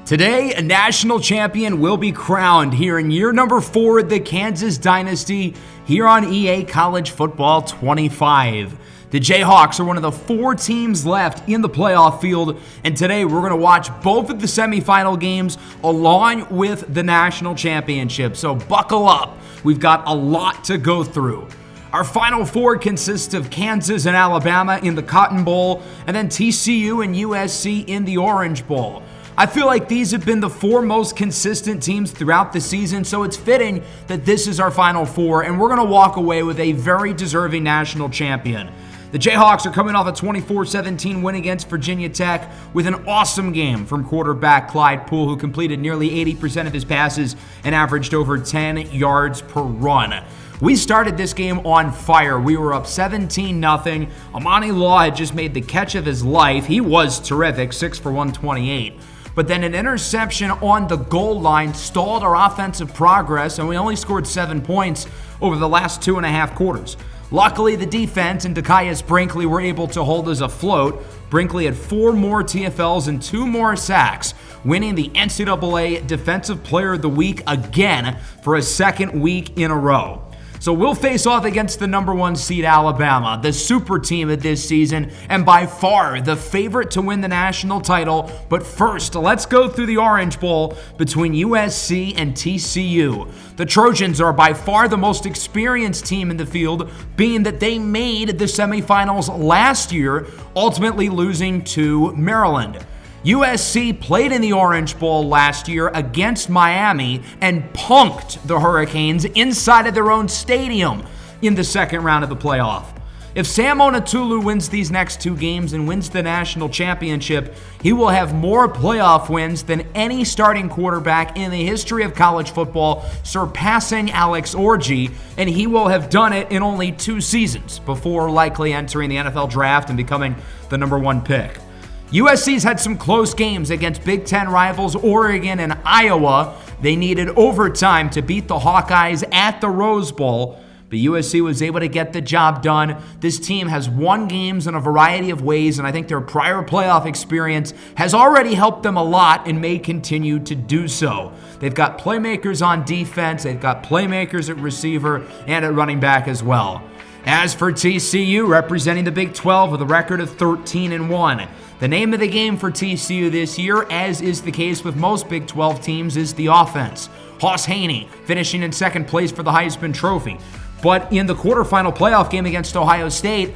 Today, a national champion will be crowned here in year number 4 of the Kansas Dynasty here on EA College Football 25. The Jayhawks are one of the 4 teams left in the playoff field, and today we're going to watch both of the semifinal games along with the national championship. So buckle up. We've got a lot to go through. Our Final Four consists of Kansas and Alabama in the Cotton Bowl, and then TCU and USC in the Orange Bowl. I feel like these have been the 4 most consistent teams throughout the season, so it's fitting that this is our Final Four, and we're going to walk away with a very deserving national champion. The Jayhawks are coming off a 24-17 win against Virginia Tech with an awesome game from quarterback Clyde Poole, who completed nearly 80% of his passes and averaged over 10 yards per run. We started this game on fire. We were up 17-0. Amani Law had just made the catch of his life. He was terrific, 6 for 128. But then an interception on the goal line stalled our offensive progress, and we only scored 7 points over the last 2.5 quarters. Luckily, the defense and Dekias Brinkley were able to hold us afloat. Brinkley had 4 more TFLs and 2 more sacks, winning the NCAA Defensive Player of the Week again for a second week in a row. So we'll face off against the number 1 seed Alabama, the super team of this season, and by far the favorite to win the national title. But first, let's go through the Orange Bowl between USC and TCU. The Trojans are by far the most experienced team in the field, being that they made the semifinals last year, ultimately losing to Maryland. USC played in the Orange Bowl last year against Miami and punked the Hurricanes inside of their own stadium in the second round of the playoff. If Sam Onatulu wins these next 2 games and wins the national championship, he will have more playoff wins than any starting quarterback in the history of college football, surpassing Alex Orji, and he will have done it in only 2 seasons before likely entering the NFL draft and becoming the number 1 pick. USC's had some close games against Big Ten rivals Oregon and Iowa. They needed overtime to beat the Hawkeyes at the Rose Bowl, but USC was able to get the job done. This team has won games in a variety of ways, and I think their prior playoff experience has already helped them a lot and may continue to do so. They've got playmakers on defense, they've got playmakers at receiver and at running back as well. As for TCU, representing the Big 12 with a record of 13-1. The name of the game for TCU this year, as is the case with most Big 12 teams, is the offense. Hoss Haney finishing in second place for the Heisman Trophy. But in the quarterfinal playoff game against Ohio State,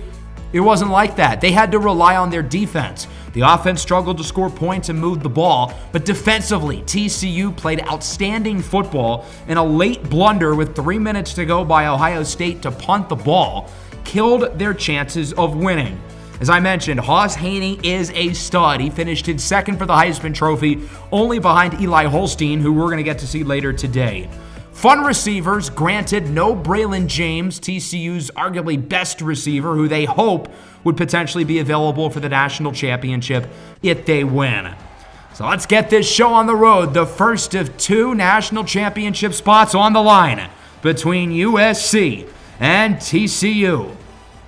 it wasn't like that. They had to rely on their defense. The offense struggled to score points and move the ball, but defensively, TCU played outstanding football, and a late blunder with 3 minutes to go by Ohio State to punt the ball killed their chances of winning. As I mentioned, Hoss Haney is a stud. He finished in second for the Heisman Trophy, only behind Eli Holstein, who we're going to get to see later today. Fun receivers, granted, no Braylon James, TCU's arguably best receiver, who they hope would potentially be available for the national championship if they win. So let's get this show on the road, the first of 2 national championship spots on the line between USC and TCU.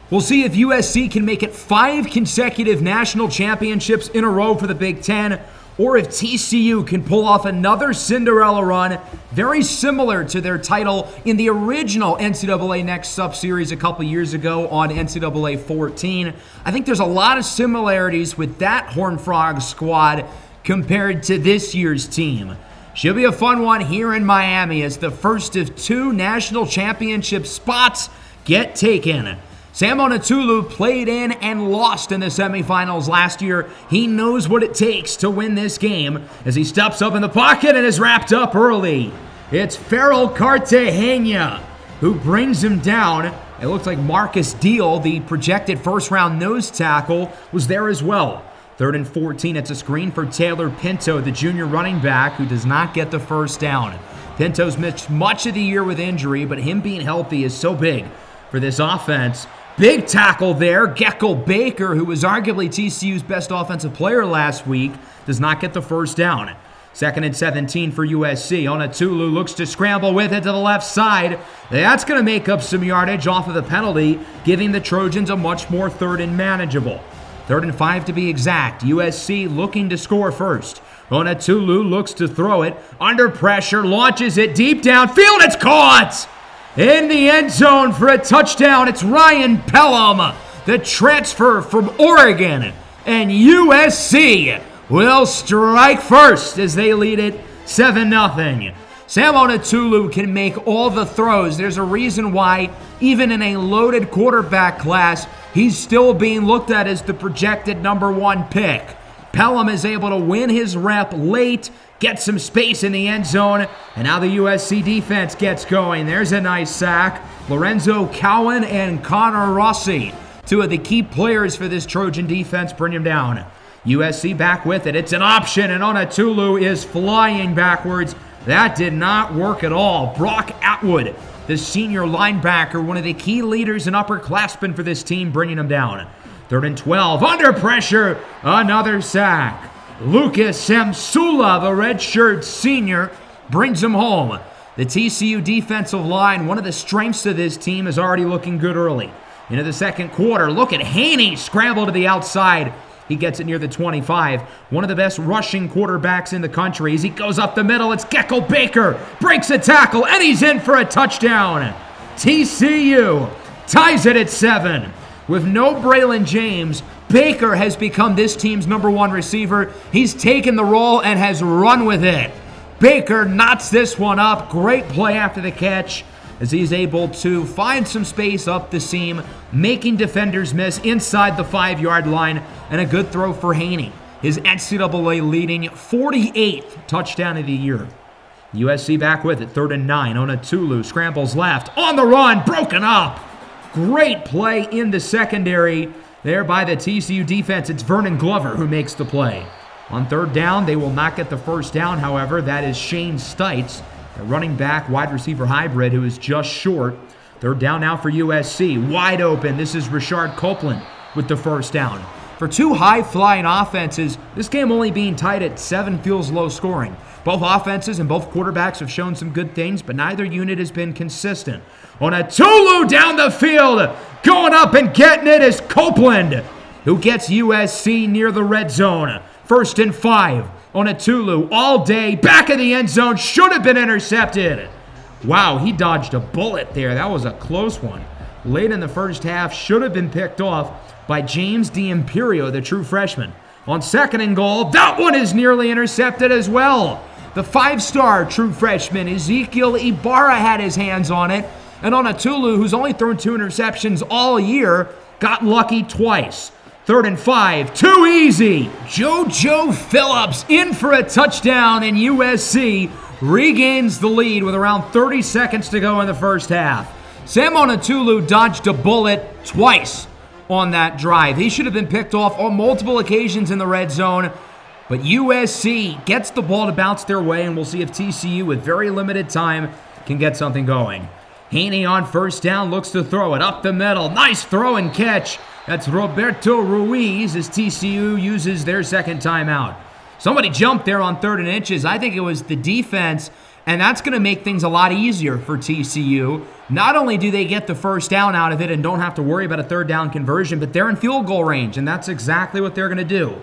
We'll see if USC can make it 5 consecutive national championships in a row for the Big Ten, or if TCU can pull off another Cinderella run very similar to their title in the original NCAA Next Up series a couple years ago on NCAA 14. I think there's a lot of similarities with that Horned Frog squad compared to this year's team. Should be a fun one here in Miami as the first of 2 national championship spots get taken. Sam Onatulu played in and lost in the semifinals last year. He knows what it takes to win this game as he steps up in the pocket and is wrapped up early. It's Farrell Cartagena who brings him down. It looks like Marcus Deal, the projected first-round nose tackle, was there as well. 3rd and 14, it's a screen for Taylor Pinto, the junior running back, who does not get the first down. Pinto's missed much of the year with injury, but him being healthy is so big for this offense. Big tackle there. Gecko Baker, who was arguably TCU's best offensive player last week, does not get the first down. 2nd and 17 for USC. Onatulu looks to scramble with it to the left side. That's going to make up some yardage off of the penalty, giving the Trojans a much more 3rd and manageable. 3rd and 5 to be exact. USC looking to score first. Onatulu looks to throw it. Under pressure, launches it deep downfield. It's caught! In the end zone for a touchdown. It's Ryan Pelham, the transfer from Oregon. And USC will strike first as they lead it 7-0. Sam Onatulu can make all the throws. There's a reason why, even in a loaded quarterback class, he's still being looked at as the projected #1 pick. Pelham is able to win his rep late, get some space in the end zone, and now the USC defense gets going. There's a nice sack. Lorenzo Cowan and Connor Rossi, two of the key players for this Trojan defense, bring him down. USC back with it. It's an option, and Onatulu is flying backwards. That did not work at all. Brock Atwood, the senior linebacker, one of the key leaders and upperclassmen for this team, bringing him down. 3rd and 12, under pressure, another sack. Lucas Samsula, the redshirt senior, brings him home. The TCU defensive line, one of the strengths of this team, is already looking good early. Into the second quarter, look at Haney scramble to the outside. He gets it near the 25. One of the best rushing quarterbacks in the country. As he goes up the middle, it's Gecko Baker. Breaks a tackle, and he's in for a touchdown. TCU ties it at 7. With no Braylon James, Baker has become this team's #1 receiver. He's taken the role and has run with it. Baker knots this one up. Great play after the catch as he's able to find some space up the seam, making defenders miss inside the 5-yard line, and a good throw for Haney. His NCAA leading 48th touchdown of the year. USC back with it, 3rd and 9. Onatulu scrambles left, on the run, broken up. Great play in the secondary there by the TCU defense. It's Vernon Glover who makes the play. On 3rd down, they will not get the first down, however. That is Shane Stites, the running back, wide receiver hybrid, who is just short. 3rd down now for USC. Wide open. This is Rashard Copeland with the first down. For two high-flying offenses, this game only being tied at 7 feels low scoring. Both offenses and both quarterbacks have shown some good things, but neither unit has been consistent. Onatulu down the field, going up and getting it is Copeland, who gets USC near the red zone. 1st and 5. Onatulu all day, back of the end zone, should have been intercepted. Wow, he dodged a bullet there. That was a close one. Late in the first half, should have been picked off by James D'Imperio, the true freshman. On 2nd and goal, that one is nearly intercepted as well. The 5-star true freshman, Ezekiel Ibarra, had his hands on it. And Onatulu, who's only thrown 2 interceptions all year, got lucky twice. 3rd and 5, too easy. JoJo Phillips in for a touchdown, and USC regains the lead with around 30 seconds to go in the first half. Sam Onatulu dodged a bullet twice on that drive. He should have been picked off on multiple occasions in the red zone, but USC gets the ball to bounce their way, and we'll see if TCU, with very limited time, can get something going. Haney on 1st down looks to throw it up the middle. Nice throw and catch. That's Roberto Ruiz as TCU uses their 2nd timeout. Somebody jumped there on 3rd and inches. I think it was the defense, and that's going to make things a lot easier for TCU. Not only do they get the first down out of it and don't have to worry about a 3rd down conversion, but they're in field goal range, and that's exactly what they're going to do.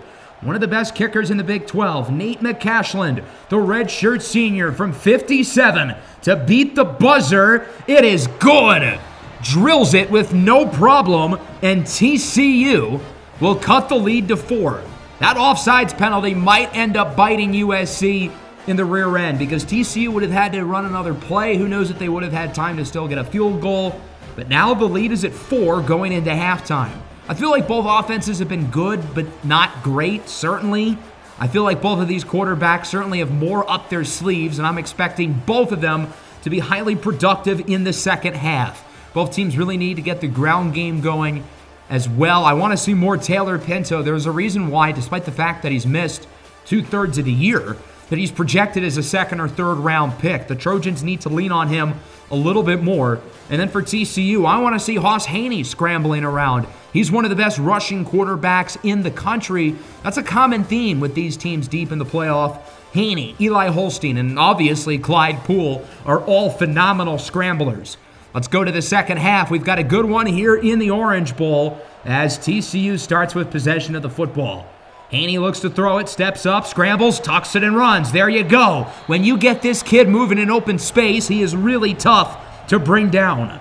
One of the best kickers in the Big 12, Nate McCashland, the redshirt senior from 57 to beat the buzzer. It is good. Drills it with no problem, and TCU will cut the lead to 4. That offsides penalty might end up biting USC in the rear end because TCU would have had to run another play. Who knows if they would have had time to still get a field goal. But now the lead is at 4 going into halftime. I feel like both offenses have been good, but not great, certainly. I feel like both of these quarterbacks certainly have more up their sleeves, and I'm expecting both of them to be highly productive in the second half. Both teams really need to get the ground game going as well. I want to see more Taylor Pinto. There's a reason why, despite the fact that he's missed 2/3 of the year, that he's projected as a 2nd or 3rd round pick. The Trojans need to lean on him a little bit more. And then for TCU, I want to see Hoss Haney scrambling around. He's one of the best rushing quarterbacks in the country. That's a common theme with these teams deep in the playoff. Haney, Eli Holstein, and obviously Clyde Poole are all phenomenal scramblers. Let's go to the second half. We've got a good one here in the Orange Bowl as TCU starts with possession of the football. Haney looks to throw it, steps up, scrambles, tucks it, and runs. There you go. When you get this kid moving in open space, he is really tough to bring down.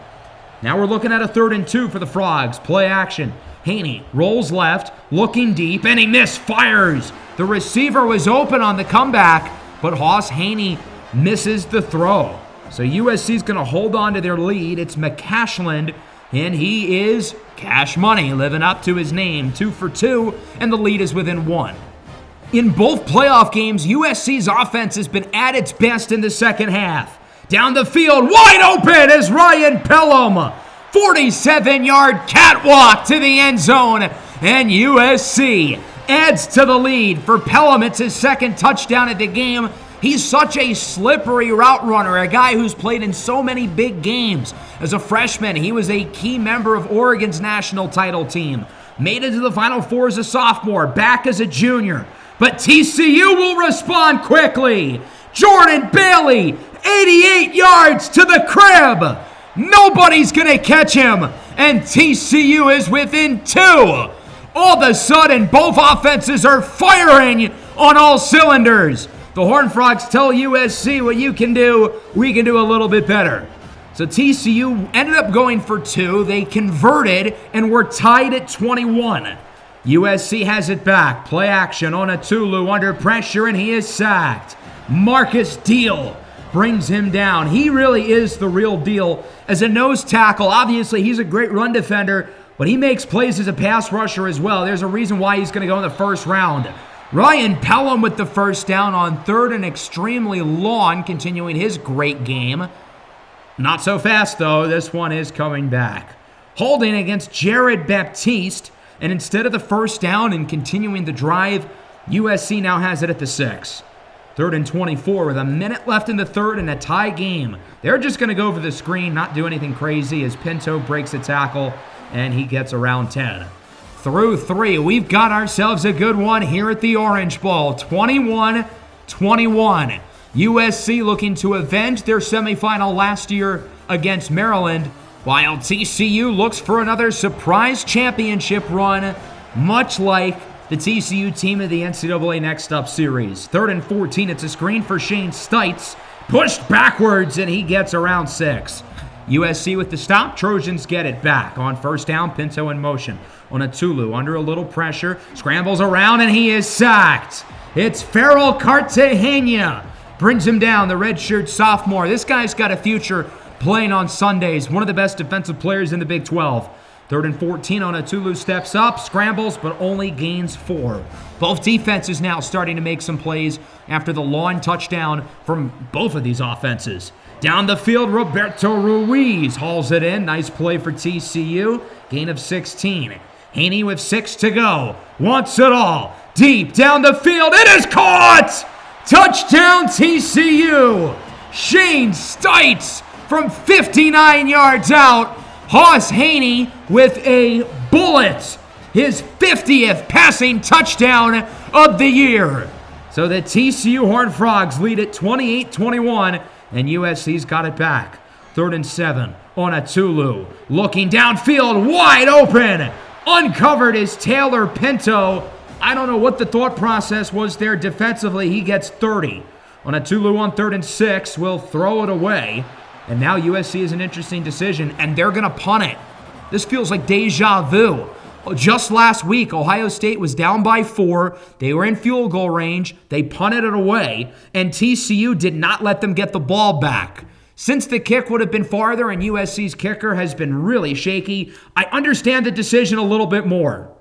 Now we're looking at a 3rd and 2 for the Frogs. Play action. Haney rolls left, looking deep, and he misfires. The receiver was open on the comeback, but Hoss Haney misses the throw. So USC's going to hold on to their lead. It's McCashland, and he is cash money, living up to his name. 2 for 2, and the lead is within 1. In both playoff games, USC's offense has been at its best in the second half. Down the field, wide open is Ryan Pelham. 47-yard catwalk to the end zone, and USC adds to the lead. For Pelham, it's his 2nd touchdown of the game. He's such a slippery route runner, a guy who's played in so many big games. As a freshman, he was a key member of Oregon's national title team. Made it to the Final Four as a sophomore, back as a junior. But TCU will respond quickly. Jordan Bailey, 88 yards to the crib. Nobody's going to catch him, and TCU is within 2. All of a sudden, both offenses are firing on all cylinders. The Horned Frogs tell USC, what you can do, we can do a little bit better. So TCU ended up going for 2. They converted, and were tied at 21. USC has it back. Play action on Atulu under pressure, and he is sacked. Marcus Deal brings him down. He really is the real deal as a nose tackle. Obviously, he's a great run defender, but he makes plays as a pass rusher as well. There's a reason why he's going to go in the first round. Ryan Pelham with the first down on 3rd and extremely long, continuing his great game. Not so fast, though. This one is coming back. Holding against Jared Baptiste, and instead of the first down and continuing the drive, USC now has it at the 6. 3rd and 24 with a minute left in the 3rd and a tie game. They're just going to go for the screen, not do anything crazy as Pinto breaks a tackle, and he gets around 10. Through 3, we've got ourselves a good one here at the Orange Bowl. 21-21. USC looking to avenge their semifinal last year against Maryland, while TCU looks for another surprise championship run, much like the TCU team of the NCAA Next Up series. 3rd and 14, it's a screen for Shane Stites. Pushed backwards, and he gets around 6. USC with the stop. Trojans get it back. On first down, Pinto in motion. On Atulu, under a little pressure. Scrambles around, and he is sacked. It's Farrell Cartagena. Brings him down, the redshirt sophomore. This guy's got a future playing on Sundays. One of the best defensive players in the Big 12. 3rd and 14 on Atulu, steps up, scrambles, but only gains 4. Both defenses now starting to make some plays after the long touchdown from both of these offenses. Down the field, Roberto Ruiz hauls it in. Nice play for TCU. Gain of 16. Haney with 6 to go. Wants it all. Deep down the field. It is caught! Touchdown TCU! Shane Stites from 59 yards out. Hoss Haney with a bullet. His 50th passing touchdown of the year. So the TCU Horned Frogs lead at 28-21, and USC's got it back. 3rd and 7 on Atulu. Looking downfield, wide open. Uncovered is Taylor Pinto. I don't know what the thought process was there defensively. He gets 30. On Atulu on 3rd and 6, will throw it away. And now USC is an interesting decision, and they're going to punt it. This feels like deja vu. Just last week, Ohio State was down by 4. They were in field goal range. They punted it away, and TCU did not let them get the ball back. Since the kick would have been farther and USC's kicker has been really shaky, I understand the decision a little bit more.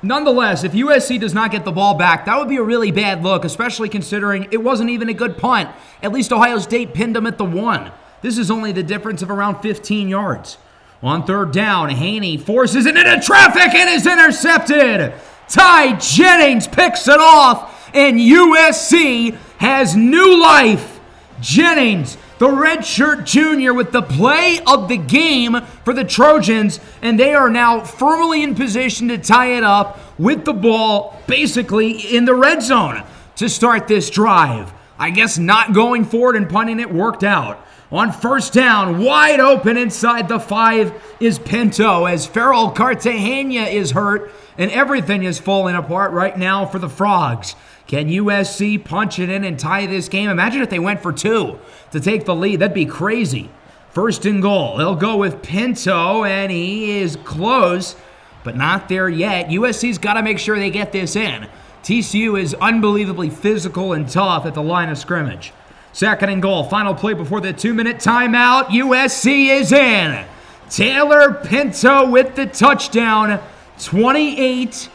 Nonetheless, if USC does not get the ball back, that would be a really bad look, especially considering it wasn't even a good punt. At least Ohio State pinned them at the 1. This is only the difference of around 15 yards. On 3rd down, Haney forces it into traffic and is intercepted. Ty Jennings picks it off, and USC has new life. Jennings, the redshirt junior, with the play of the game for the Trojans, and they are now firmly in position to tie it up with the ball basically in the red zone to start this drive. I guess not going for it and punting it worked out. On first down, wide open inside the 5 is Pinto as Farrell Cartagena is hurt, and everything is falling apart right now for the Frogs. Can USC punch it in and tie this game? Imagine if they went for 2 to take the lead. That'd be crazy. First and goal. They'll go with Pinto, and he is close, but not there yet. USC's got to make sure they get this in. TCU is unbelievably physical and tough at the line of scrimmage. Second and goal. Final play before the 2-minute timeout. USC is in. Taylor Pinto with the touchdown. 28-28,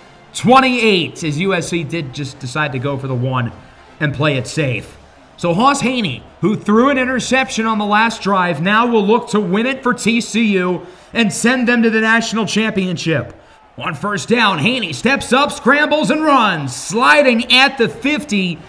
as USC did just decide to go for the 1 and play it safe. So Hoss Haney, who threw an interception on the last drive, now will look to win it for TCU and send them to the national championship. On first down, Haney steps up, scrambles, and runs, sliding at the 50.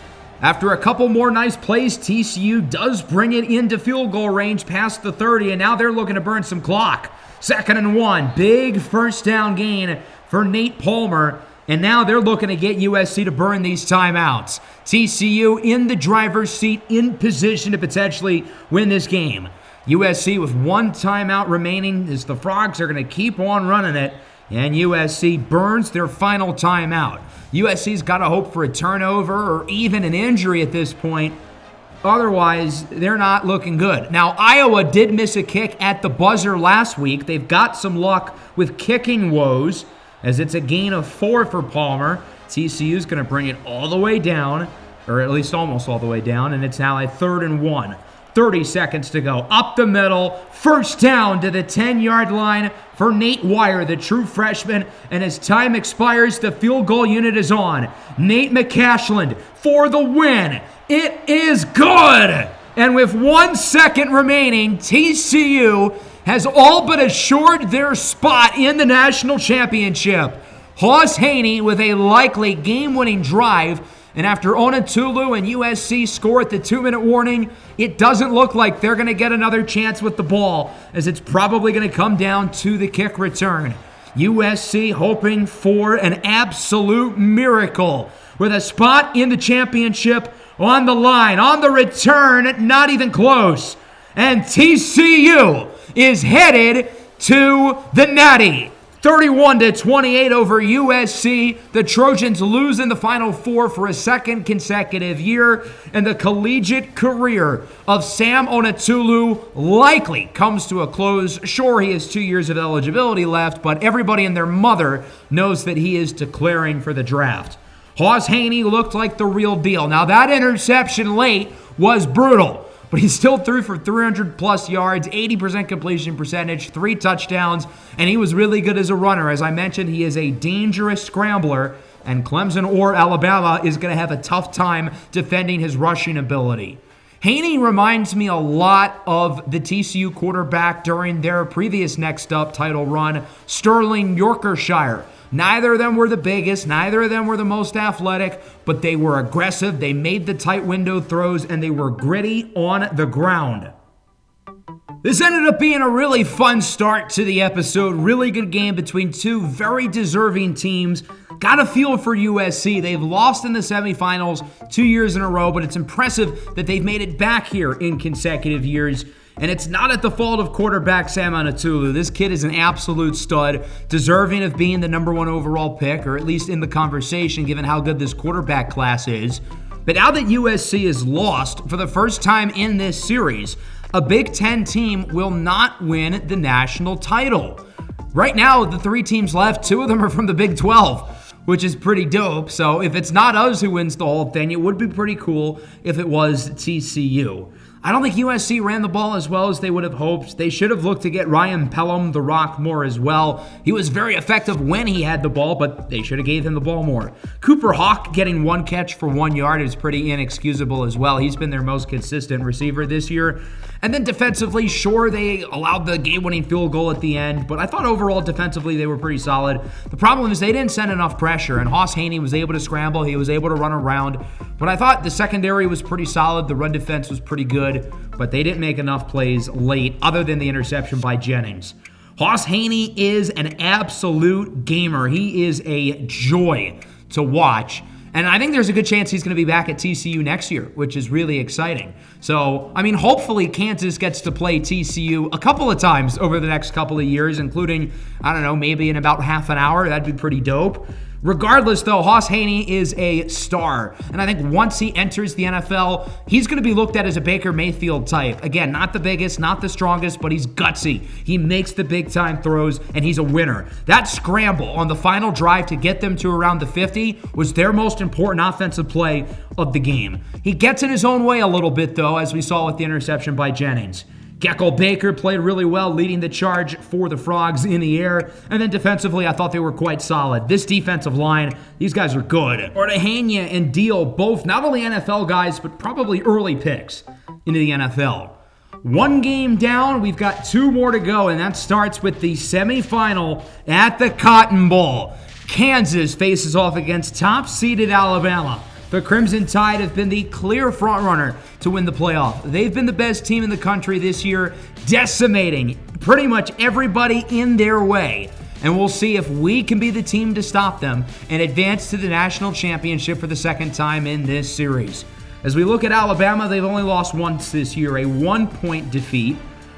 After a couple more nice plays, TCU does bring it into field goal range past the 30, and now they're looking to burn some clock. Second and 1, big first down gain for Nate Palmer, and now they're looking to get USC to burn these timeouts. TCU in the driver's seat, in position to potentially win this game. USC with 1 timeout remaining as the Frogs are going to keep on running it, and USC burns their final timeout. USC's got to hope for a turnover or even an injury at this point. Otherwise, they're not looking good. Now, Iowa did miss a kick at the buzzer last week. They've got some luck with kicking woes, as it's a gain of 4 for Palmer. TCU's going to bring it all the way down, or at least almost all the way down, and it's now a 3rd and 1. 30 seconds to go. Up the middle, first down to the 10-yard line for Nate Wire, the true freshman, and as time expires, the field goal unit is on. Nate McCashland for the win. It is good! And with 1 second remaining, TCU has all but assured their spot in the national championship. Hoss Haney with a likely game-winning drive, and after Onatulu and USC score at the 2-minute warning, it doesn't look like they're going to get another chance with the ball, as it's probably going to come down to the kick return. USC hoping for an absolute miracle with a spot in the championship on the line. On the return, not even close. And TCU is headed to the Natty. 31-28 over USC. The Trojans lose in the Final Four for a 2nd consecutive year, and the collegiate career of Sam Onatulu likely comes to a close. Sure, he has 2 years of eligibility left, but everybody and their mother knows that he is declaring for the draft. Hoss Haney looked like the real deal. Now, that interception late was brutal, but he still threw for 300-plus yards, 80% completion percentage, 3 touchdowns, and he was really good as a runner. As I mentioned, he is a dangerous scrambler, and Clemson or Alabama is going to have a tough time defending his rushing ability. Haney reminds me a lot of the TCU quarterback during their previous Next Up title run, Sterling Yorkshire. Neither of them were the biggest, neither of them were the most athletic, but they were aggressive, they made the tight window throws, and they were gritty on the ground. This ended up being a really fun start to the episode. Really good game between 2 very deserving teams. Got a feel for USC. They've lost in the semifinals 2 years in a row, but it's impressive that they've made it back here in consecutive years. And it's not at the fault of quarterback Sam Onatulu. This kid is an absolute stud, deserving of being the number 1 overall pick, or at least in the conversation given how good this quarterback class is. But now that USC is lost for the first time in this series, a Big Ten team will not win the national title. Right now, the 3 teams left, 2 of them are from the Big 12, which is pretty dope. So if it's not us who wins the whole thing, it would be pretty cool if it was TCU. I don't think USC ran the ball as well as they would have hoped. They should have looked to get Ryan Pelham the rock more as well. He was very effective when he had the ball, but they should have gave him the ball more. Cooper Hawk getting 1 catch for 1 yard is pretty inexcusable as well. He's been their most consistent receiver this year. And then defensively, sure, they allowed the game-winning field goal at the end, but I thought overall defensively they were pretty solid. The problem is they didn't send enough pressure, and Hoss Haney was able to scramble. He was able to run around. But I thought the secondary was pretty solid. The run defense was pretty good, but they didn't make enough plays late other than the interception by Jennings. Hoss Haney is an absolute gamer. He is a joy to watch. And I think there's a good chance he's going to be back at TCU next year, which is really exciting. So, I mean, hopefully Kansas gets to play TCU a couple of times over the next couple of years, including, I don't know, maybe in about half an hour. That'd be pretty dope. Regardless, though, Hoss Haney is a star. And I think once he enters the NFL, he's going to be looked at as a Baker Mayfield type. Again, not the biggest, not the strongest, but he's gutsy. He makes the big-time throws, and he's a winner. That scramble on the final drive to get them to around the 50 was their most important offensive play of the game. He gets in his own way a little bit, though, as we saw with the interception by Jennings. Gecko Baker played really well, leading the charge for the Frogs in the air. And then defensively, I thought they were quite solid. This defensive line, these guys are good. Ordahania and Deal, both not only NFL guys, but probably early picks into the NFL. One game down, we've got 2 more to go, and that starts with the semifinal at the Cotton Bowl. Kansas faces off against top-seeded Alabama. The Crimson Tide have been the clear frontrunner to win the playoff. They've been the best team in the country this year, decimating pretty much everybody in their way. And we'll see if we can be the team to stop them and advance to the national championship for the second time in this series. As we look at Alabama, they've only lost once this year, a 1-point defeat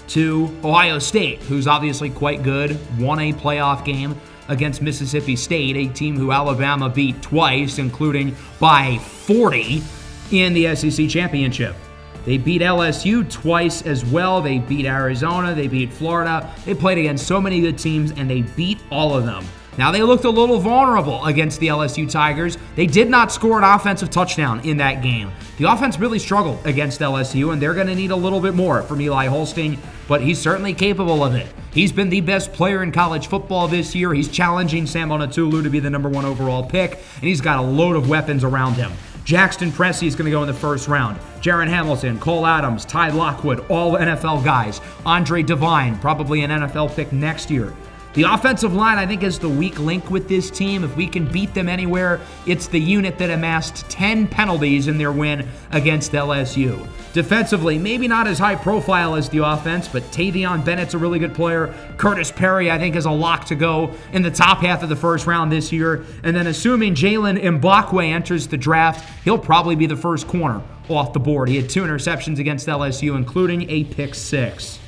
to Ohio State, who's obviously quite good, won a playoff game against Mississippi State, a team who Alabama beat twice, including by 40 in the SEC championship. They beat LSU twice as well. They beat Arizona. They beat Florida. They played against so many good teams, and they beat all of them. Now, they looked a little vulnerable against the LSU Tigers. They did not score an offensive touchdown in that game. The offense really struggled against LSU, and they're going to need a little bit more from Eli Holstein, but he's certainly capable of it. He's been the best player in college football this year. He's challenging Sam Onatulu to be the number 1 overall pick, and he's got a load of weapons around him. Jackson Pressey is going to go in the first round. Jaron Hamilton, Cole Adams, Ty Lockwood, all NFL guys. Andre Devine, probably an NFL pick next year. The offensive line, I think, is the weak link with this team. If we can beat them anywhere, it's the unit that amassed 10 penalties in their win against LSU. Defensively, maybe not as high profile as the offense, but Tavion Bennett's a really good player. Curtis Perry, I think, is a lock to go in the top half of the first round this year. And then assuming Jalen Mbakwe enters the draft, he'll probably be the first corner off the board. He had 2 interceptions against LSU, including a pick 6.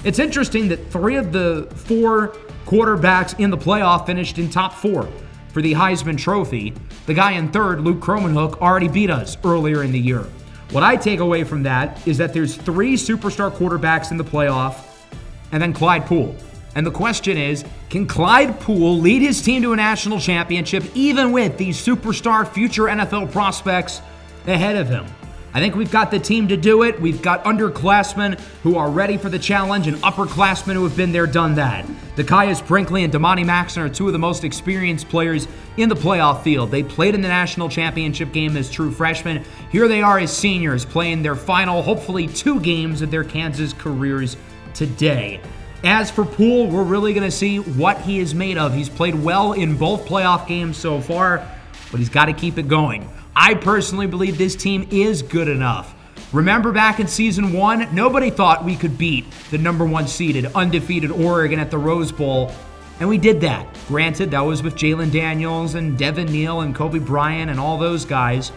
It's interesting that 3 of the 4 quarterbacks in the playoff finished in top 4 for the Heisman Trophy. The guy in third, Luke Kromenhoek, already beat us earlier in the year. What I take away from that is that there's 3 superstar quarterbacks in the playoff, and then Clyde Poole. And the question is, can Clyde Poole lead his team to a national championship even with these superstar future NFL prospects ahead of him? I think we've got the team to do it. We've got underclassmen who are ready for the challenge and upperclassmen who have been there, done that. Dekias Brinkley and Damani Maxon are 2 of the most experienced players in the playoff field. They played in the national championship game as true freshmen. Here they are as seniors playing their final, hopefully 2 games of their Kansas careers today. As for Poole, we're really going to see what he is made of. He's played well in both playoff games so far, but he's got to keep it going. I personally believe this team is good enough. Remember back in season 1, nobody thought we could beat the number 1 seeded, undefeated Oregon at the Rose Bowl, and we did that. Granted, that was with Jalen Daniels and Devin Neal and Kobe Bryant and all those guys.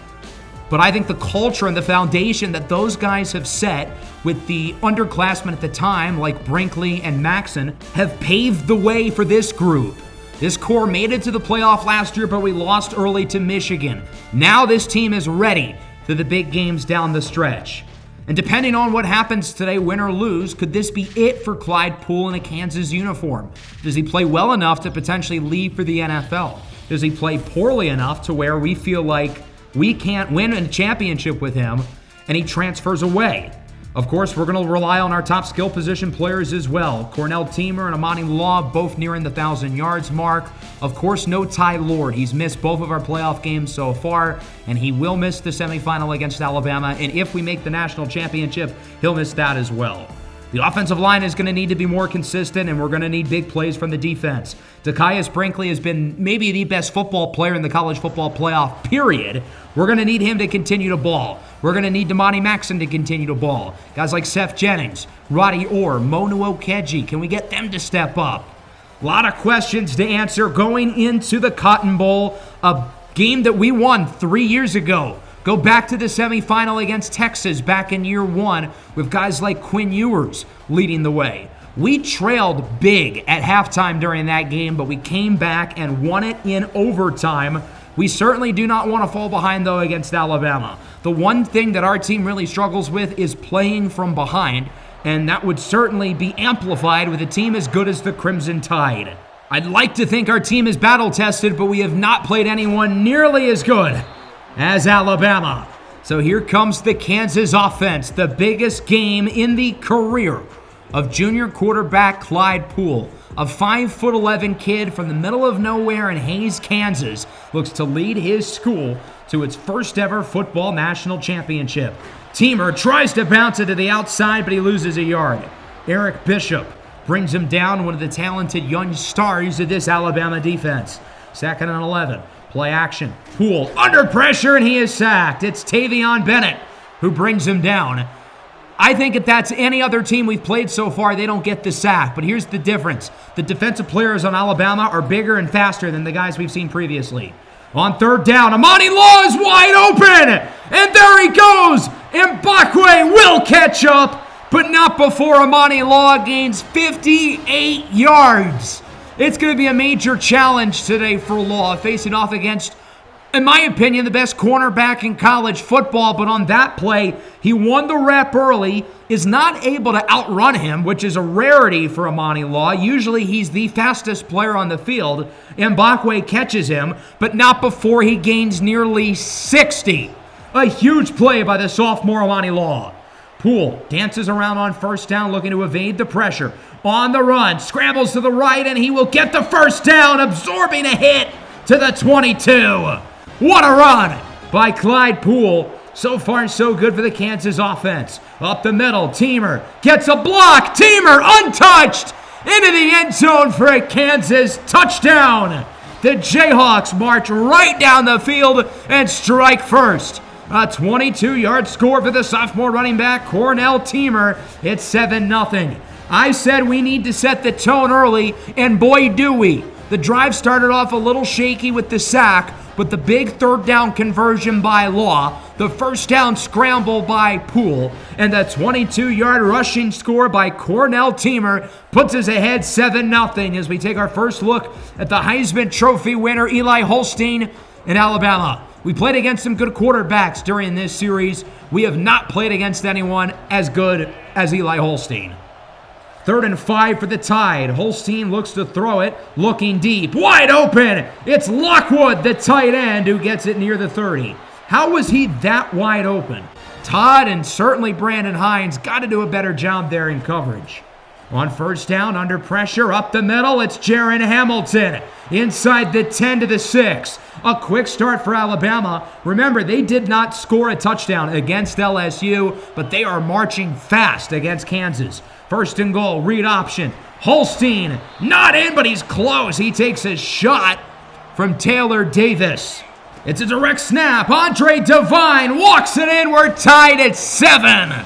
But I think the culture and the foundation that those guys have set with the underclassmen at the time, like Brinkley and Maxon, have paved the way for this group. This core made it to the playoff last year, but we lost early to Michigan. Now this team is ready for the big games down the stretch. And depending on what happens today, win or lose, could this be it for Clyde Poole in a Kansas uniform? Does he play well enough to potentially leave for the NFL? Does he play poorly enough to where we feel like we can't win a championship with him and he transfers away? Of course, we're going to rely on our top skill position players as well. Cornell Teamer and Amani Law both nearing the 1,000 yards mark. Of course, no Ty Lord. He's missed both of our playoff games so far, and he will miss the semifinal against Alabama. And if we make the national championship, he'll miss that as well. The offensive line is going to need to be more consistent, and we're going to need big plays from the defense. Dekias Brinkley has been maybe the best football player in the college football playoff, period. We're going to need him to continue to ball. We're going to need Damani Maxon to continue to ball. Guys like Seth Jennings, Roddy Orr, Monu Okeji, can we get them to step up? A lot of questions to answer going into the Cotton Bowl. A Game that we won 3 years ago. Go back to the semifinal against Texas back in year 1 with guys like Quinn Ewers leading the way. We trailed big at halftime during that game, but we came back and won it in overtime. We certainly do not want to fall behind, though, against Alabama. The one thing that our team really struggles with is playing from behind, and that would certainly be amplified with a team as good as the Crimson Tide. I'd like to think our team is battle-tested, but we have not played anyone nearly as good as Alabama. So here comes the Kansas offense, the biggest game in the career of junior quarterback Clyde Poole. A 5'11" kid from the middle of nowhere in Hays, Kansas, looks to lead his school to its first ever football national championship. Teamer tries to bounce it to the outside, but he loses a yard. Eric Bishop brings him down, one of the talented young stars of this Alabama defense. 2nd and 11. Play action. Poole under pressure, and he is sacked. It's Tavion Bennett who brings him down. I think if that's any other team we've played so far, they don't get the sack. But here's the difference. The defensive players on Alabama are bigger and faster than the guys we've seen previously. On 3rd down, Amani Law is wide open. And there he goes. Mbakwe will catch up, but not before Amani Law gains 58 yards. It's going to be a major challenge today for Law, facing off against, in my opinion, the best cornerback in college football. But on that play, he won the rep early, is not able to outrun him, which is a rarity for Amani Law. Usually he's the fastest player on the field. Mbakwe catches him, but not before he gains nearly 60. A huge play by the sophomore Amani Law. Poole dances around on 1st down, looking to evade the pressure. On the run, scrambles to the right, and he will get the 1st down, absorbing a hit to the 22. What a run by Clyde Poole. So far, so good for the Kansas offense. Up the middle, Teamer gets a block. Teamer untouched into the end zone for a Kansas touchdown. The Jayhawks march right down the field and strike first. A 22-yard score for the sophomore running back, Cornell Teamer. It's 7-0. I said we need to set the tone early, and boy do we. The drive started off a little shaky with the sack, but the big 3rd down conversion by Law, the 1st down scramble by Poole, and the 22-yard rushing score by Cornell Teamer puts us ahead 7-0 as we take our first look at the Heisman Trophy winner, Eli Holstein in Alabama. We played against some good quarterbacks during this series. We have not played against anyone as good as Eli Holstein. 3rd and 5 for the Tide. Holstein looks to throw it, looking deep. Wide open! It's Lockwood, the tight end, who gets it near the 30. How was he that wide open? Todd and certainly Brandon Hines got to do a better job there in coverage. On 1st down, under pressure, up the middle, it's Jaron Hamilton. Inside the 10 to the 6. A quick start for Alabama. Remember, they did not score a touchdown against LSU, but they are marching fast against Kansas. 1st and goal, read option. Holstein, not in, but he's close. He takes a shot from Taylor Davis. It's a direct snap. Andre Devine walks it in. We're tied at 7.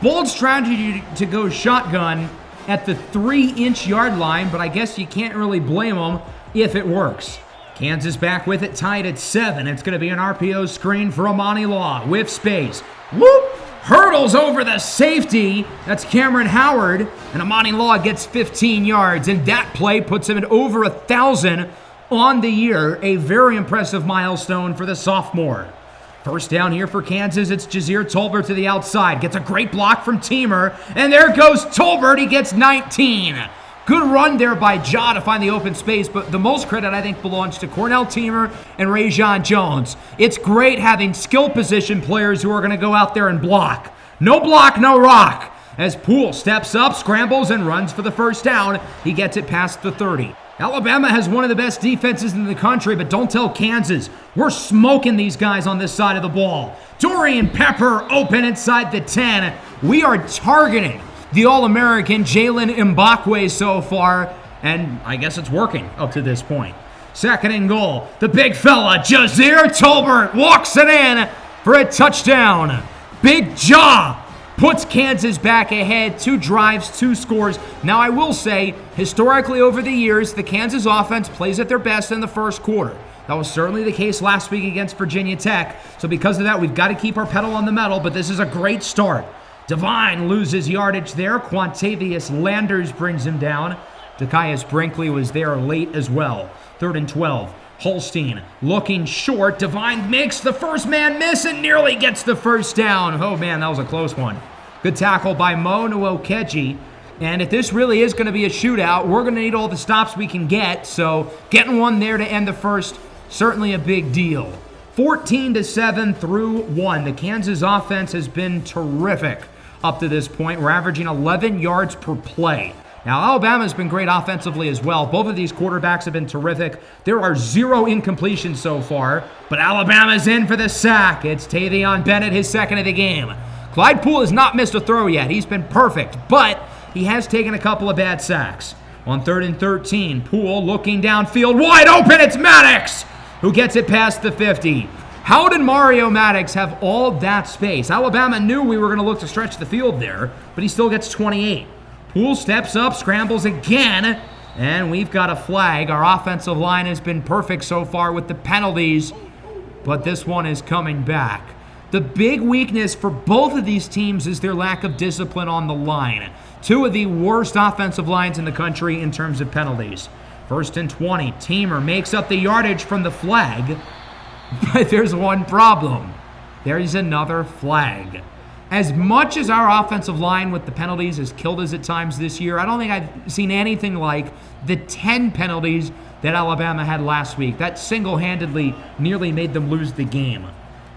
Bold strategy to go shotgun at the 3-inch yard line, but I guess you can't really blame them if it works. Kansas back with it, tied at 7. It's going to be an RPO screen for Amani Law with space. Whoop! Hurdles over the safety. That's Cameron Howard. And Amani Law gets 15 yards. And that play puts him at over 1,000 on the year. A very impressive milestone for the sophomore. 1st down here for Kansas. It's Jazir Tolbert to the outside. Gets a great block from Teamer. And there goes Tolbert. He gets 19. Good run there by Ja to find the open space, but the most credit, I think, belongs to Cornell Teamer and Rajon Jones. It's great having skill position players who are going to go out there and block. No block, no rock. As Poole steps up, scrambles, and runs for the 1st down, he gets it past the 30. Alabama has one of the best defenses in the country, but don't tell Kansas. We're smoking these guys on this side of the ball. Dorian Pepper open inside the 10. We are targeting the All-American Jalen Mbakwe so far, and I guess it's working up to this point. 2nd and goal. The big fella, Jazir Tolbert, walks it in for a touchdown. Big Ja puts Kansas back ahead. 2 drives, 2 scores. Now, I will say, historically over the years, the Kansas offense plays at their best in the 1st quarter. That was certainly the case last week against Virginia Tech. So because of that, we've got to keep our pedal on the metal, but this is a great start. Devine loses yardage there. Quantavius Landers brings him down. Dekias Brinkley was there late as well. 3rd and 12. Holstein looking short. Devine makes the first man miss and nearly gets the first down. Oh man, that was a close one. Good tackle by Mo Nuokeji. And if this really is going to be a shootout, we're going to need all the stops we can get. So getting one there to end the first, certainly a big deal. 14-7 through 1. The Kansas offense has been terrific up to this point. We're averaging 11 yards per play. Now, Alabama's been great offensively as well. Both of these quarterbacks have been terrific. There are 0 incompletions so far, but Alabama's in for the sack. It's Tavion Bennett, his second of the game. Clyde Poole has not missed a throw yet. He's been perfect, but he has taken a couple of bad sacks. On 3rd and 13, Poole looking downfield, wide open. It's Maddox who gets it past the 50. How did Mario Maddox have all that space? Alabama knew we were going to look to stretch the field there, but he still gets 28. Poole steps up, scrambles again, and we've got a flag. Our offensive line has been perfect so far with the penalties, but this one is coming back. The big weakness for both of these teams is their lack of discipline on the line. 2 of the worst offensive lines in the country in terms of penalties. 1st and 20, Teamer makes up the yardage from the flag, but there's one problem. There's another flag. As much as our offensive line with the penalties has killed us at times this year, I don't think I've seen anything like the 10 penalties that Alabama had last week. That single-handedly nearly made them lose the game.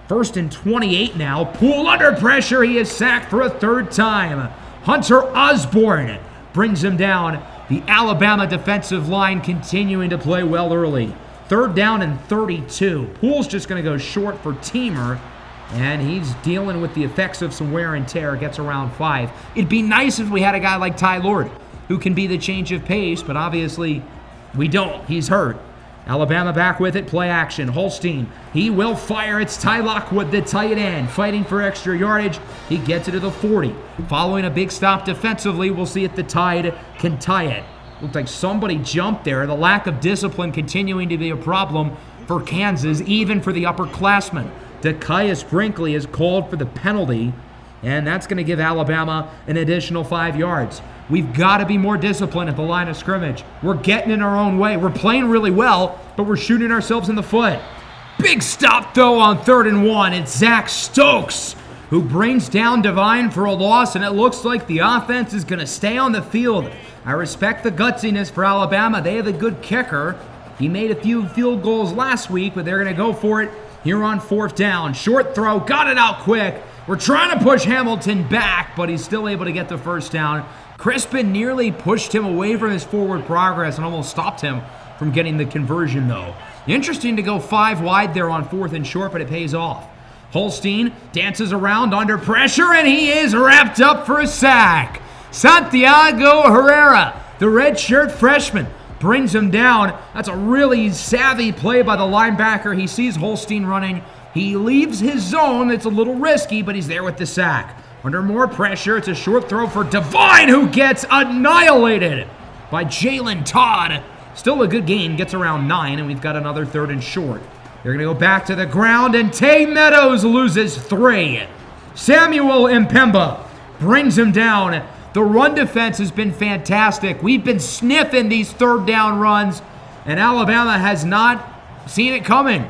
1st and 28 now. Poole under pressure. He is sacked for a 3rd time. Hunter Osborne brings him down. The Alabama defensive line continuing to play well early. 3rd down and 32. Poole's just going to go short for Teamer, and he's dealing with the effects of some wear and tear. Gets around 5. It'd be nice if we had a guy like Ty Lord who can be the change of pace, but obviously we don't. He's hurt. Alabama back with it. Play action. Holstein. He will fire. It's Ty Lockwood, the tight end, fighting for extra yardage. He gets it to the 40. Following a big stop defensively, we'll see if the Tide can tie it. Looked like somebody jumped there. The lack of discipline continuing to be a problem for Kansas, even for the upperclassmen. Dekias Brinkley is called for the penalty, and that's going to give Alabama an additional 5 yards. We've got to be more disciplined at the line of scrimmage. We're getting in our own way. We're playing really well, but we're shooting ourselves in the foot. Big stop, though, on 3rd and 1. It's Zach Stokes who brings down Devine for a loss, and it looks like the offense is going to stay on the field. I respect the gutsiness for Alabama. They have a good kicker. He made a few field goals last week, but they're going to go for it here on 4th down. Short throw, got it out quick. We're trying to push Hamilton back, but he's still able to get the first down. Crispin nearly pushed him away from his forward progress and almost stopped him from getting the conversion, though. Interesting to go 5 wide there on 4th and short, but it pays off. Holstein dances around under pressure, and he is wrapped up for a sack. Santiago Herrera, the redshirt freshman, brings him down. That's a really savvy play by the linebacker. He sees Holstein running. He leaves his zone. It's a little risky, but he's there with the sack. Under more pressure, it's a short throw for Devine, who gets annihilated by Jalen Todd. Still a good gain, gets around 9, and we've got another 3rd and short. They're going to go back to the ground, and Tay Meadows loses 3. Samuel Mpemba brings him down. The run defense has been fantastic. We've been sniffing these 3rd down runs, and Alabama has not seen it coming.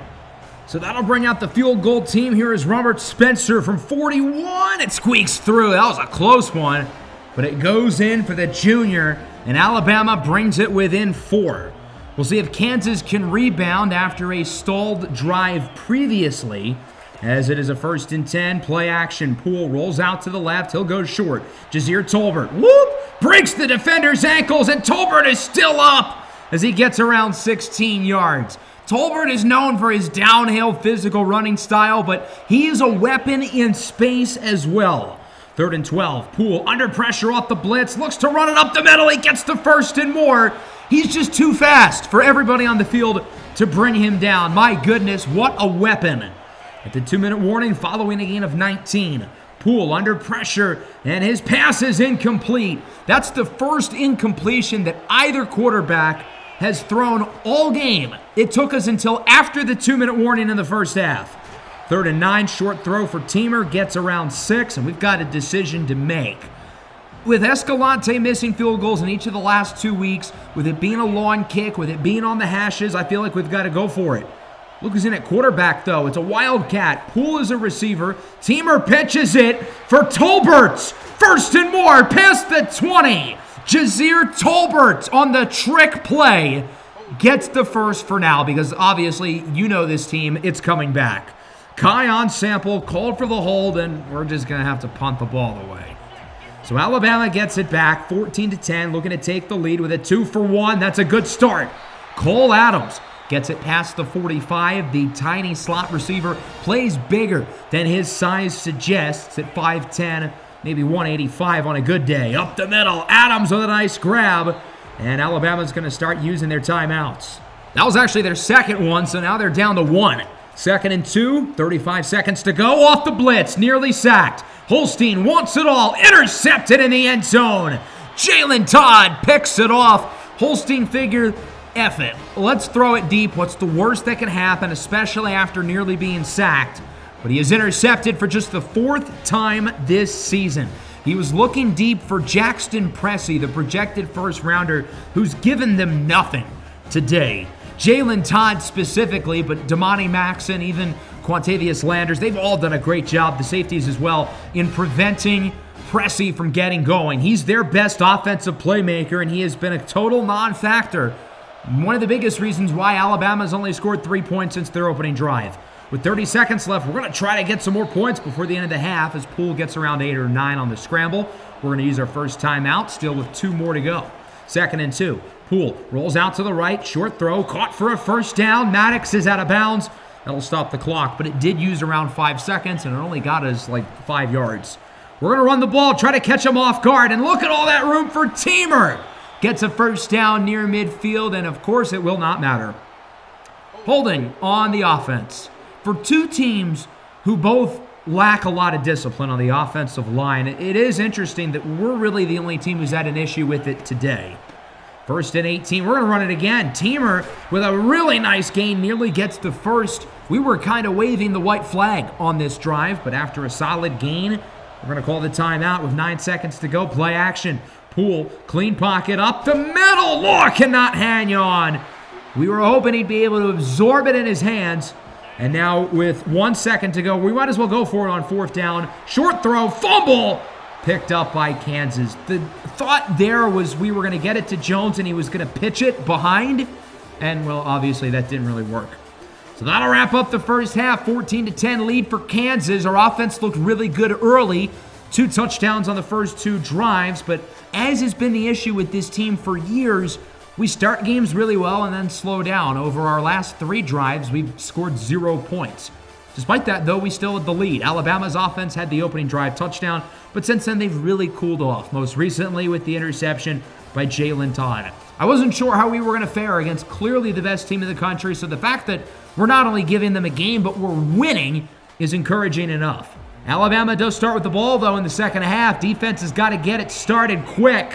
So that'll bring out the field goal team. Here is Robert Spencer from 41. It squeaks through. That was a close one, but it goes in for the junior, and Alabama brings it within 4. We'll see if Kansas can rebound after a stalled drive previously, as it is a 1st and 10. Play action. Poole rolls out to the left. He'll go short. Jazeer Tolbert, breaks the defender's ankles, and Tolbert is still up as he gets around 16 yards. Tolbert is known for his downhill physical running style, but he is a weapon in space as well. 3rd and 12. Poole under pressure off the blitz. Looks to run it up the middle. He gets the 1st and more. He's just too fast for everybody on the field to bring him down. My goodness, what a weapon. At the 2-minute warning following a gain of 19. Poole under pressure, and his pass is incomplete. That's the first incompletion that either quarterback has thrown all game. It took us until after the 2-minute warning in the first half. 3rd and 9, short throw for Teamer, gets around 6, and we've got a decision to make. With Escalante missing field goals in each of the last 2 weeks, with it being a long kick, with it being on the hashes, I feel like we've got to go for it. Look who's in at quarterback, though. It's a Wildcat. Poole is a receiver. Teamer pitches it for Tolbert. 1st and more, past the 20. Jazir Tolbert on the trick play gets the first for now because obviously you know this team, it's coming back. Kai on sample, called for the hold, and we're just going to have to punt the ball away. So Alabama gets it back, 14-10, looking to take the lead with a 2-for-1. That's a good start. Cole Adams gets it past the 45. The tiny slot receiver plays bigger than his size suggests at 5'10", maybe 185 on a good day. Up the middle, Adams with a nice grab, and Alabama's going to start using their timeouts. That was actually their second one, so now they're down to 1. 2nd and 2, 35 seconds to go. Off the blitz, nearly sacked. Holstein wants it all, intercepted in the end zone. Jalen Todd picks it off. Holstein figured, F it, let's throw it deep. What's the worst that can happen, especially after nearly being sacked? But he is intercepted for just the 4th time this season. He was looking deep for Jackson Pressey, the projected first-rounder, who's given them nothing today. Jalen Todd specifically, but Damani Maxon, even Quantavius Landers, they've all done a great job, the safeties as well, in preventing Pressey from getting going. He's their best offensive playmaker, and he has been a total non-factor. One of the biggest reasons why Alabama's only scored 3 points since their opening drive. With 30 seconds left, we're going to try to get some more points before the end of the half as Poole gets around 8 or 9 on the scramble. We're going to use our first timeout, still with 2 more to go. 2nd and 2. Poole rolls out to the right, short throw, caught for a first down. Maddox is out of bounds. That'll stop the clock, but it did use around 5 seconds, and it only got us like 5 yards. We're going to run the ball, try to catch him off guard, and look at all that room for Teamer. Gets a first down near midfield, and of course it will not matter. Holding on the offense. For two teams who both lack a lot of discipline on the offensive line, it is interesting that we're really the only team who's had an issue with it today. 1st and 18, we're going to run it again. Teamer with a really nice gain, nearly gets the first. We were kind of waving the white flag on this drive, but after a solid gain, we're going to call the timeout with 9 seconds to go. Play action. Poole, clean pocket, up the middle. Law cannot hang on. We were hoping he'd be able to absorb it in his hands. And now with 1 second to go, we might as well go for it on 4th down. Short throw, fumble, picked up by Kansas. The thought there was we were going to get it to Jones and he was going to pitch it behind. And, well, obviously that didn't really work. So that'll wrap up the first half. 14-10 lead for Kansas. Our offense looked really good early. 2 touchdowns on the first 2 drives. But as has been the issue with this team for years, we start games really well and then slow down. Over our last 3 drives, we've scored 0 points. Despite that, though, we still had the lead. Alabama's offense had the opening drive touchdown, but since then they've really cooled off, most recently with the interception by Jalen Todd. I wasn't sure how we were going to fare against clearly the best team in the country, so the fact that we're not only giving them a game, but we're winning is encouraging enough. Alabama does start with the ball, though, in the second half. Defense has got to get it started quick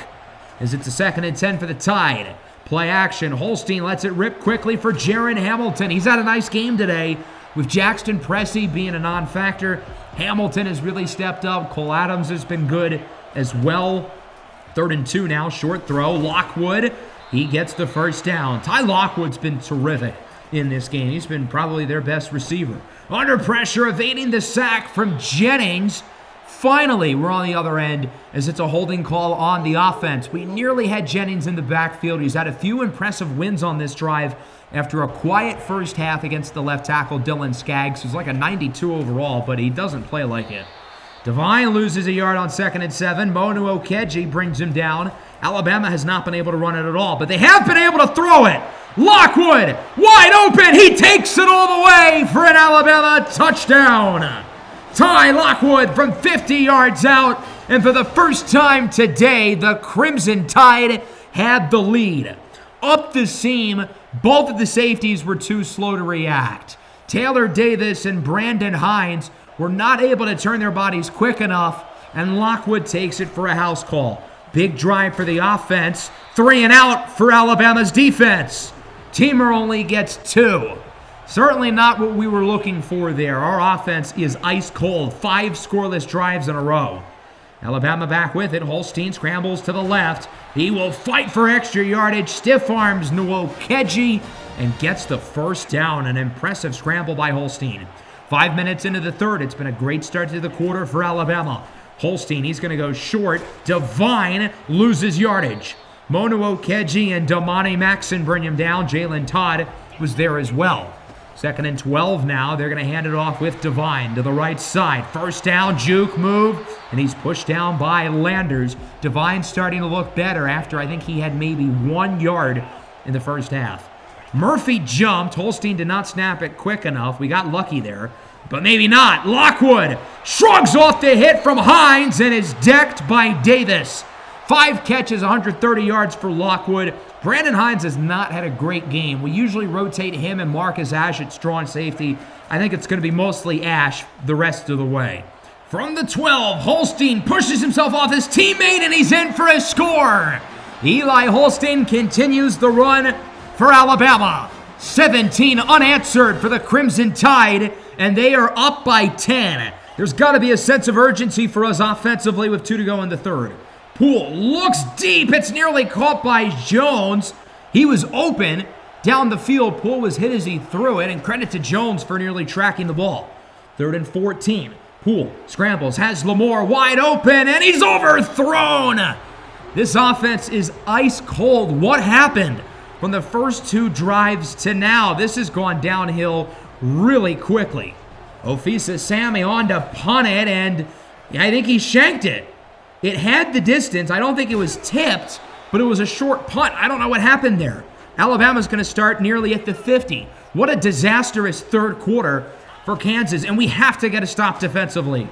as it's a 2nd and 10 for the Tide. Play action. Holstein lets it rip quickly for Jaron Hamilton. He's had a nice game today. With Jackson Pressey being a non-factor, Hamilton has really stepped up. Cole Adams has been good as well. 3rd and 2 now. Short throw. Lockwood, he gets the first down. Ty Lockwood's been terrific in this game. He's been probably their best receiver. Under pressure, evading the sack from Jennings. Finally, we're on the other end as it's a holding call on the offense. We nearly had Jennings in the backfield. He's had a few impressive wins on this drive after a quiet first half against the left tackle, Dylan Skaggs, who's like a 92 overall, but he doesn't play like it. Devine loses a yard on 2nd and 7. Monu Okeji brings him down. Alabama has not been able to run it at all, but they have been able to throw it. Lockwood, wide open. He takes it all the way for an Alabama touchdown. Ty Lockwood from 50 yards out, and for the first time today, the Crimson Tide had the lead. Up the seam, both of the safeties were too slow to react. Taylor Davis and Brandon Hines were not able to turn their bodies quick enough, and Lockwood takes it for a house call. Big drive for the offense. 3 and out for Alabama's defense. Teamer only gets 2. Certainly not what we were looking for there. Our offense is ice cold. 5 scoreless drives in a row. Alabama back with it. Holstein scrambles to the left. He will fight for extra yardage. Stiff arms Nwokeji and gets the first down. An impressive scramble by Holstein. 5 minutes into the third. It's been a great start to the quarter for Alabama. Holstein, he's going to go short. Devine loses yardage. Nwokeji and Damani Maxson bring him down. Jalen Todd was there as well. 2nd and 12 now. They're going to hand it off with Devine to the right side. First down, juke move, and he's pushed down by Landers. Devine starting to look better after I think he had maybe 1 yard in the first half. Murphy jumped. Holstein did not snap it quick enough. We got lucky there, but maybe not. Lockwood shrugs off the hit from Hines and is decked by Davis. 5 catches, 130 yards for Lockwood. Brandon Hines has not had a great game. We usually rotate him and Marcus Ashe at strong safety. I think it's going to be mostly Ashe the rest of the way. From the 12, Holstein pushes himself off his teammate, and he's in for a score. Eli Holstein continues the run for Alabama. 17 unanswered for the Crimson Tide, and they are up by 10. There's got to be a sense of urgency for us offensively with 2 to go in the third. Poole looks deep. It's nearly caught by Jones. He was open down the field. Poole was hit as he threw it, and credit to Jones for nearly tracking the ball. 3rd and 14. Poole scrambles, has Lamore wide open, and he's overthrown. This offense is ice cold. What happened from the first 2 drives to now? This has gone downhill really quickly. Ofisa Sammy on to punt it, and I think he shanked it. It had the distance. I don't think it was tipped, but it was a short punt. I don't know what happened there. Alabama's going to start nearly at the 50. What a disastrous third quarter for Kansas, and we have to get a stop defensively.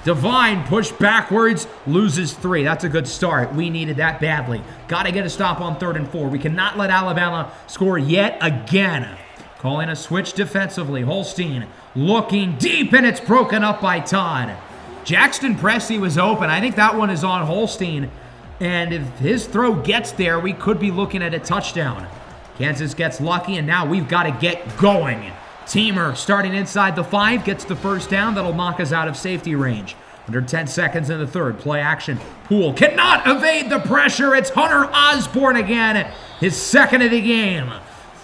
Devine pushed backwards, loses 3. That's a good start. We needed that badly. Got to get a stop on 3rd and 4. We cannot let Alabama score yet again. Calling a switch defensively. Holstein looking deep, and it's broken up by Todd. Jackson Pressey was open. I think that one is on Holstein. And if his throw gets there, we could be looking at a touchdown. Kansas gets lucky, and now we've got to get going. Teamer starting inside the 5, gets the first down. That'll knock us out of safety range. Under 10 seconds in the third. Play action. Poole cannot evade the pressure. It's Hunter Osborne again. His 2nd of the game.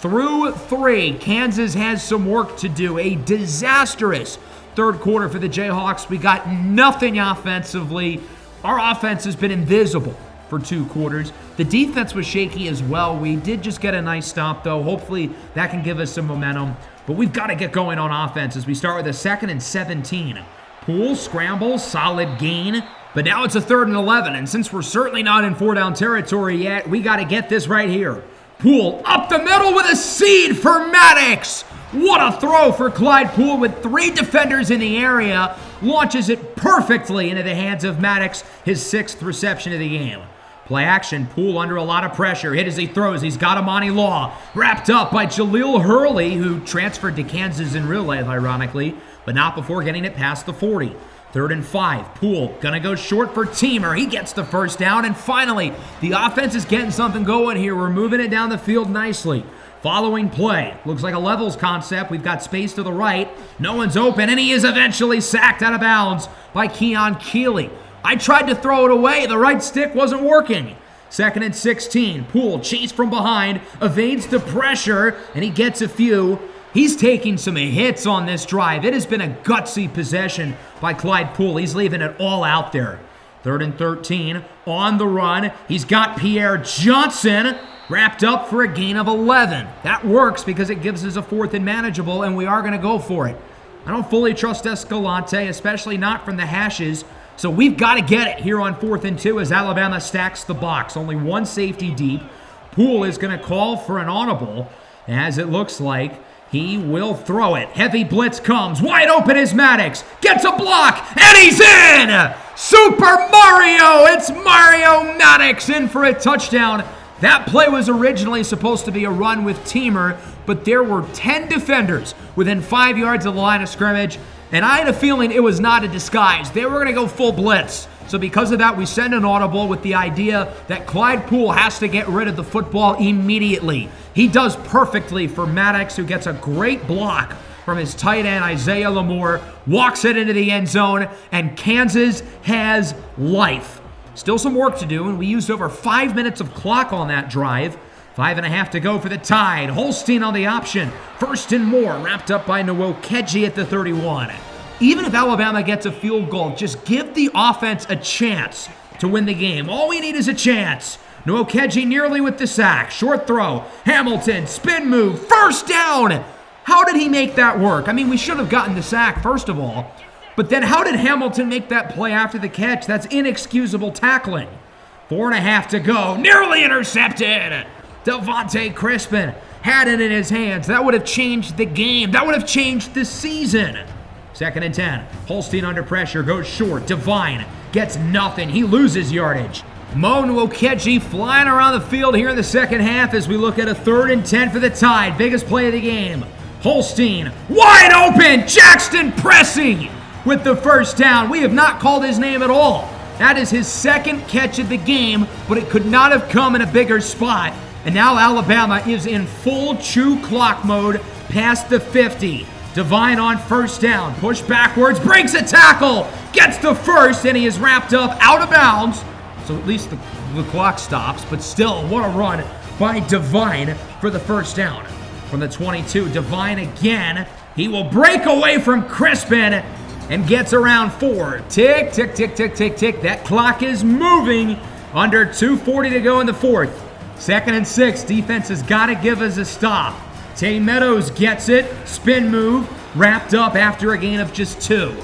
Through 3, Kansas has some work to do. A disastrous third quarter for the Jayhawks. We got nothing offensively. Our offense has been invisible for 2 quarters. The defense was shaky as well. We did just get a nice stop, though. Hopefully that can give us some momentum. But we've got to get going on offense as we start with a 2nd and 17. Poole scrambles, solid gain. But now it's a 3rd and 11. And since we're certainly not in 4-down territory yet, we got to get this right here. Poole up the middle with a seed for Maddox. What a throw for Clyde Poole with 3 defenders in the area. Launches it perfectly into the hands of Maddox, his 6th reception of the game. Play action, Poole under a lot of pressure. Hit as he throws. He's got Amani Law. Wrapped up by Jaleel Hurley, who transferred to Kansas in real life, ironically, but not before getting it past the 40. 3rd and 5. Poole gonna go short for Teamer. He gets the first down, and finally, the offense is getting something going here. We're moving it down the field nicely. Following play. Looks like a levels concept. We've got space to the right. No one's open, and he is eventually sacked out of bounds by Keon Keeley. I tried to throw it away. The right stick wasn't working. 2nd and 16. Poole chased from behind, evades the pressure, and he gets a few. He's taking some hits on this drive. It has been a gutsy possession by Clyde Poole. He's leaving it all out there. 3rd and 13. On the run. He's got Pierre Johnson wrapped up for a gain of 11. That works because it gives us a 4th and manageable, and we are going to go for it. I don't fully trust Escalante, especially not from the hashes, so we've got to get it here on 4th and 2 as Alabama stacks the box. Only 1 safety deep. Poole is going to call for an audible, as it looks like he will throw it. Heavy blitz comes. Wide open is Maddox. Gets a block, and he's in! Super Mario! It's Mario Maddox in for a touchdown. That play was originally supposed to be a run with Teamer, but there were 10 defenders within 5 yards of the line of scrimmage, and I had a feeling it was not a disguise. They were going to go full blitz. So because of that, we send an audible with the idea that Clyde Poole has to get rid of the football immediately. He does perfectly for Maddox, who gets a great block from his tight end, Isaiah Lamore, walks it into the end zone, and Kansas has life. Still some work to do, and we used over 5 minutes of clock on that drive. 5.5 to go for the Tide. Holstein on the option. First and more, wrapped up by Nwokeji at the 31. Even if Alabama gets a field goal, just give the offense a chance to win the game. All we need is a chance. Nwokeji nearly with the sack. Short throw. Hamilton, spin move, first down. How did he make that work? I mean, we should have gotten the sack, first of all. But then how did Hamilton make that play after the catch? That's inexcusable tackling. 4.5 to go. Nearly intercepted. Devontae Crispin had it in his hands. That would have changed the game. That would have changed the season. 2nd and 10. Holstein under pressure. Goes short. Devine gets nothing. He loses yardage. Mo Nwokeji flying around the field here in the second half as we look at a 3rd and 10 for the Tide. Biggest play of the game. Holstein wide open. Jackson pressing with the first down. We have not called his name at all. That is his 2nd catch of the game, but it could not have come in a bigger spot. And now Alabama is in full chew clock mode past the 50. Devine on first down. Push backwards. Breaks a tackle. Gets the first, and he is wrapped up out of bounds. So at least the clock stops, but still, what a run by Devine for the first down. From the 22, Devine again. He will break away from Crispin and gets around 4. Tick, tick, tick, tick, tick, tick. That clock is moving. Under 2:40 to go in the 4th. 2nd and 6. Defense has got to give us a stop. Tay Meadows gets it. Spin move. Wrapped up after a gain of just 2.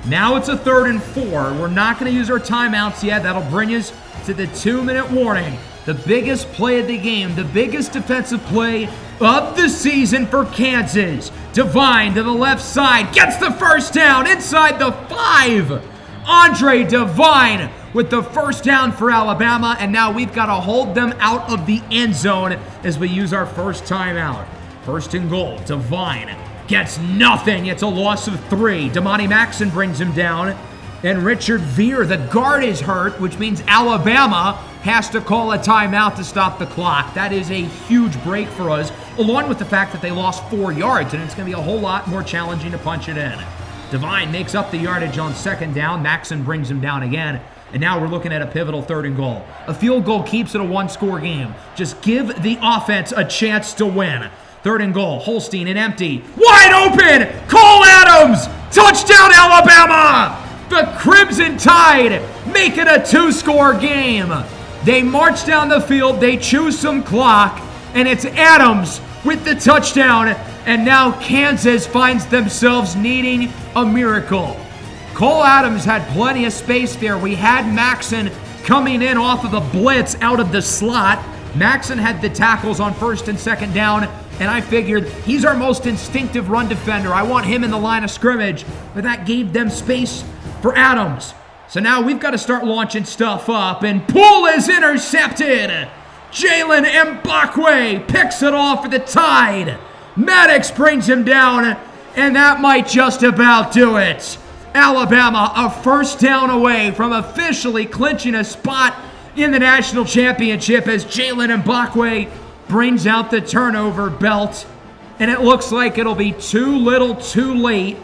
Now it's a 3rd and 4. We're not going to use our timeouts yet. That'll bring us to the 2-minute warning. The biggest play of the game, the biggest defensive play of the season for Kansas. Devine to the left side, gets the first down inside the 5. Andre Devine with the first down for Alabama, and now we've got to hold them out of the end zone as we use our first timeout. 1st and goal, Devine gets nothing. It's a loss of 3. Damani Maxson brings him down. And Richard Veer, the guard, is hurt, which means Alabama has to call a timeout to stop the clock. That is a huge break for us, along with the fact that they lost 4 yards, and it's going to be a whole lot more challenging to punch it in. Devine makes up the yardage on 2nd down. Maxson brings him down again. And now we're looking at a pivotal 3rd and goal. A field goal keeps it a 1-score game. Just give the offense a chance to win. 3rd and goal. Holstein and empty. Wide open! Cole Adams! Touchdown, Alabama! The Crimson Tide make it a 2-score game. They march down the field, they choose some clock, and it's Adams with the touchdown. And now Kansas finds themselves needing a miracle. Cole Adams had plenty of space there. We had Maxson coming in off of a blitz out of the slot. Maxson had the tackles on 1st and 2nd down, and I figured he's our most instinctive run defender. I want him in the line of scrimmage, but that gave them space for Adams. So now we've got to start launching stuff up, and Poole is intercepted. Jalen Mbakwe picks it off for the Tide. Maddox brings him down, and that might just about do it. Alabama a first down away from officially clinching a spot in the national championship as Jalen Mbakwe brings out the turnover belt, and it looks like it'll be too little too late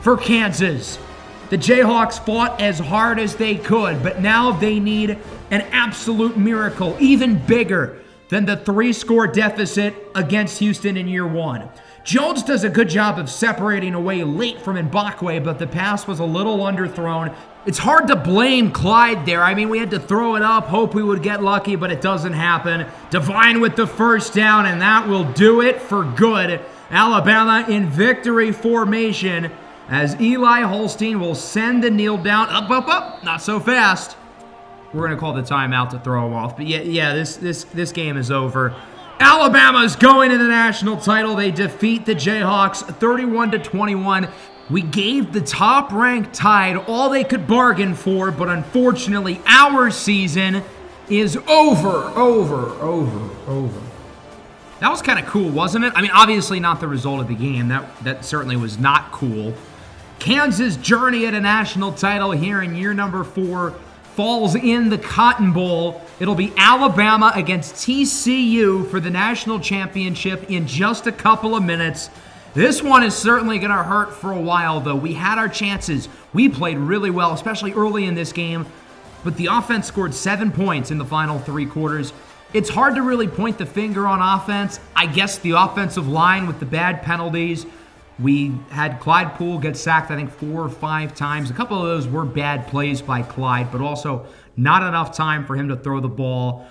for Kansas. The Jayhawks fought as hard as they could, but now they need an absolute miracle, even bigger than the 3-score deficit against Houston in year 1. Jones does a good job of separating away late from Mbakwe, but the pass was a little underthrown. It's hard to blame Clyde there. I mean, we had to throw it up, hope we would get lucky, but it doesn't happen. Devine with the first down, and that will do it for good. Alabama in victory formation as Eli Holstein will send the kneel down. Up, not so fast. We're going to call the timeout to throw him off. But yeah, this game is over. Alabama's going to the national title. They defeat the Jayhawks 31-21. We gave the top-ranked Tide all they could bargain for, but unfortunately, our season is over. That was kind of cool, wasn't it? I mean, obviously not the result of the game. That certainly was not cool. Kansas journey at a national title here in year number 4 falls in the Cotton Bowl. It'll be Alabama against TCU for the national championship in just a couple of minutes. This one is certainly going to hurt for a while, though. We had our chances. We played really well, especially early in this game, but the offense scored 7 points in the final 3 quarters. It's hard to really point the finger on offense. I guess the offensive line with the bad penalties. We had Clyde Poole get sacked, I think, 4 or 5 times. A couple of those were bad plays by Clyde, but also not enough time for him to throw the ball.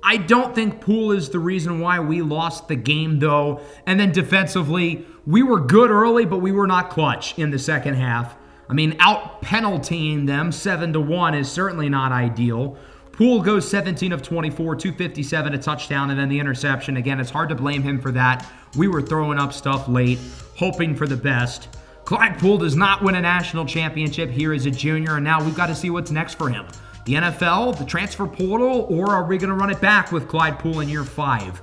I don't think Poole is the reason why we lost the game, though. And then defensively, we were good early, but we were not clutch in the second half. I mean, out-penaltying them 7-1 is certainly not ideal. Poole goes 17 of 24, 257, a touchdown, and then the interception. Again, it's hard to blame him for that. We were throwing up stuff late, hoping for the best. Clyde Poole does not win a national championship here as a junior, and now we've got to see what's next for him. The NFL, the transfer portal, or are we going to run it back with Clyde Poole in year 5?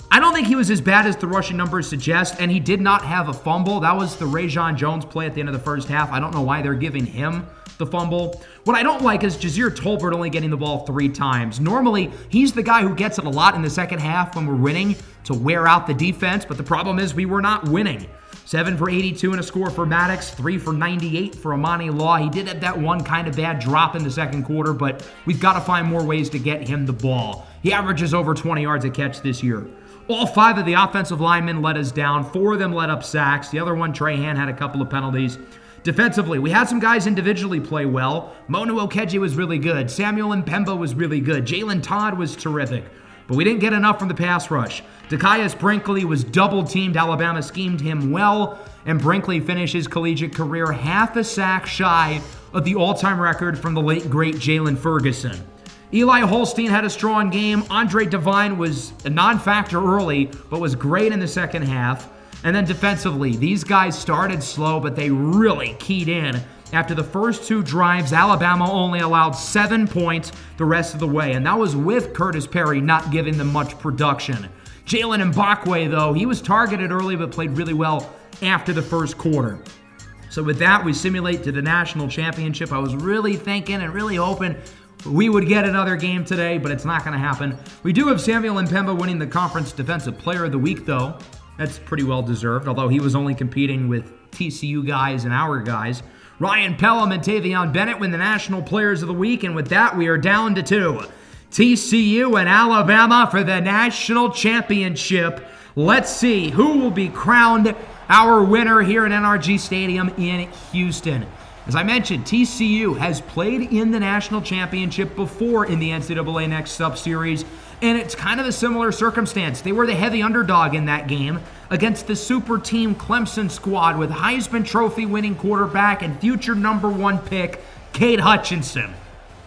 I don't think he was as bad as the rushing numbers suggest, and he did not have a fumble. That was the Rajon Jones play at the end of the first half. I don't know why they're giving him the fumble. What I don't like is Jazeer Tolbert only getting the ball 3 times. Normally, he's the guy who gets it a lot in the second half when we're winning to wear out the defense, but the problem is we were not winning. 7 for 82 and a score for Maddox, 3 for 98 for Amani Law. He did have that one kind of bad drop in the second quarter, but we've got to find more ways to get him the ball. He averages over 20 yards a catch this year. All 5 of the offensive linemen let us down. 4 of them let up sacks. The other one, Trahan, had a couple of penalties. Defensively, we had some guys individually play well. Monu Okeje was really good. Samuel Mpemba was really good. Jalen Todd was terrific. But we didn't get enough from the pass rush. Dekias Brinkley was double-teamed. Alabama schemed him well, and Brinkley finished his collegiate career half a sack shy of the all-time record from the late, great Jalen Ferguson. Eli Holstein had a strong game. Andre Devine was a non-factor early, but was great in the second half. And then defensively, these guys started slow, but they really keyed in. After the first 2 drives, Alabama only allowed 7 points the rest of the way, and that was with Curtis Perry not giving them much production. Jalen Mbakwe, though, he was targeted early but played really well after the first quarter. So with that, we simulate to the national championship. I was really thinking and really hoping we would get another game today, but it's not going to happen. We do have Samuel Mpemba winning the Conference Defensive Player of the Week, though. That's pretty well deserved, although he was only competing with TCU guys and our guys. Ryan Pelham and Tavion Bennett win the National Players of the Week, and with that, we are down to 2. TCU and Alabama for the national championship. Let's see who will be crowned our winner here at NRG Stadium in Houston. As I mentioned, TCU has played in the national championship before in the NCAA Next Stop Series, and it's kind of a similar circumstance. They were the heavy underdog in that game against the super team Clemson squad with Heisman Trophy winning quarterback and future number 1 pick, Cade Hutchinson.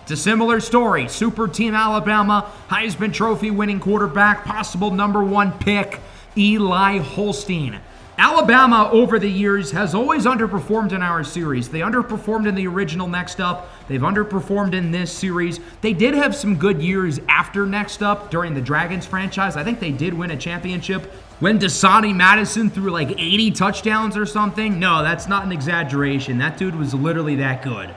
It's a similar story. Super team Alabama, Heisman Trophy winning quarterback, possible number 1 pick, Eli Holstein. Alabama, over the years, has always underperformed in our series. They underperformed in the original Next Up. They've underperformed in this series. They did have some good years after Next Up during the Dragons franchise. I think they did win a championship when Dasani Madison threw like 80 touchdowns or something. No, that's not an exaggeration. That dude was literally that good.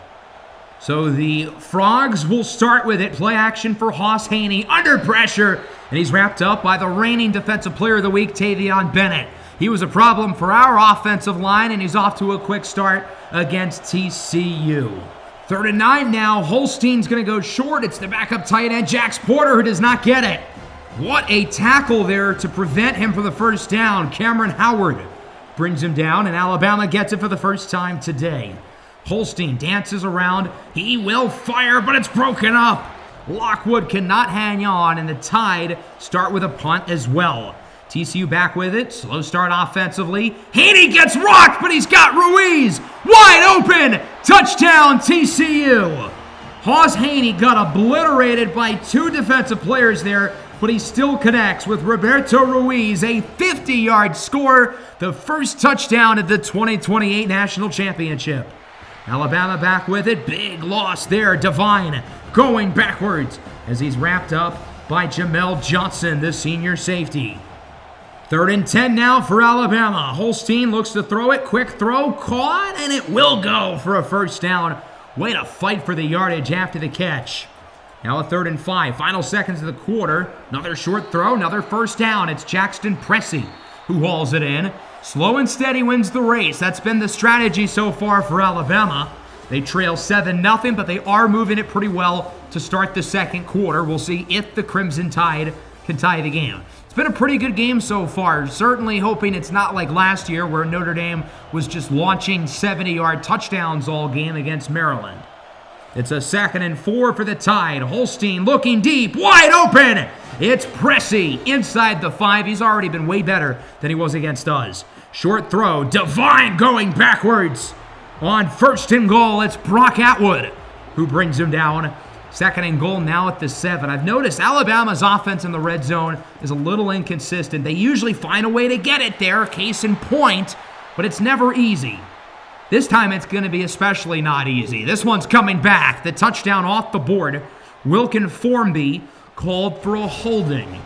So the Frogs will start with it. Play action for Hoss Haney under pressure. And he's wrapped up by the reigning Defensive Player of the Week, Tavion Bennett. He was a problem for our offensive line, and he's off to a quick start against TCU. 3rd and 9 now. Holstein's going to go short. It's the backup tight end, Jax Porter, who does not get it. What a tackle there to prevent him from the first down. Cameron Howard brings him down, and Alabama gets it for the first time today. Holstein dances around. He will fire, but it's broken up. Lockwood cannot hang on, and the Tide start with a punt as well. TCU back with it. Slow start offensively. Haney gets rocked, but he's got Ruiz wide open. Touchdown, TCU. Hoss Haney got obliterated by 2 defensive players there, but he still connects with Roberto Ruiz, a 50-yard score, the first touchdown of the 2028 National Championship. Alabama back with it. Big loss there. Devine going backwards as he's wrapped up by Jamel Johnson, the senior safety. 3rd and 10 now for Alabama. Holstein looks to throw it. Quick throw, caught, and it will go for a first down. Way to fight for the yardage after the catch. Now a 3rd and 5. Final seconds of the quarter. Another short throw, another first down. It's Jackson Pressey who hauls it in. Slow and steady wins the race. That's been the strategy so far for Alabama. They trail 7-0, but they are moving it pretty well to start the second quarter. We'll see if the Crimson Tide can tie the game. It's been a pretty good game so far. Certainly hoping it's not like last year where Notre Dame was just launching 70-yard touchdowns all game against Maryland. It's a 2nd and 4 for the Tide. Holstein looking deep, wide open. It's Pressey inside the 5. He's already been way better than he was against us. Short throw, Devine going backwards. On 1st and goal, it's Brock Atwood who brings him down. 2nd and goal now at the 7. I've noticed Alabama's offense in the red zone is a little inconsistent. They usually find a way to get it there, case in point, but it's never easy. This time it's going to be especially not easy. This one's coming back. The touchdown off the board. Wilkin Formby called for a holding.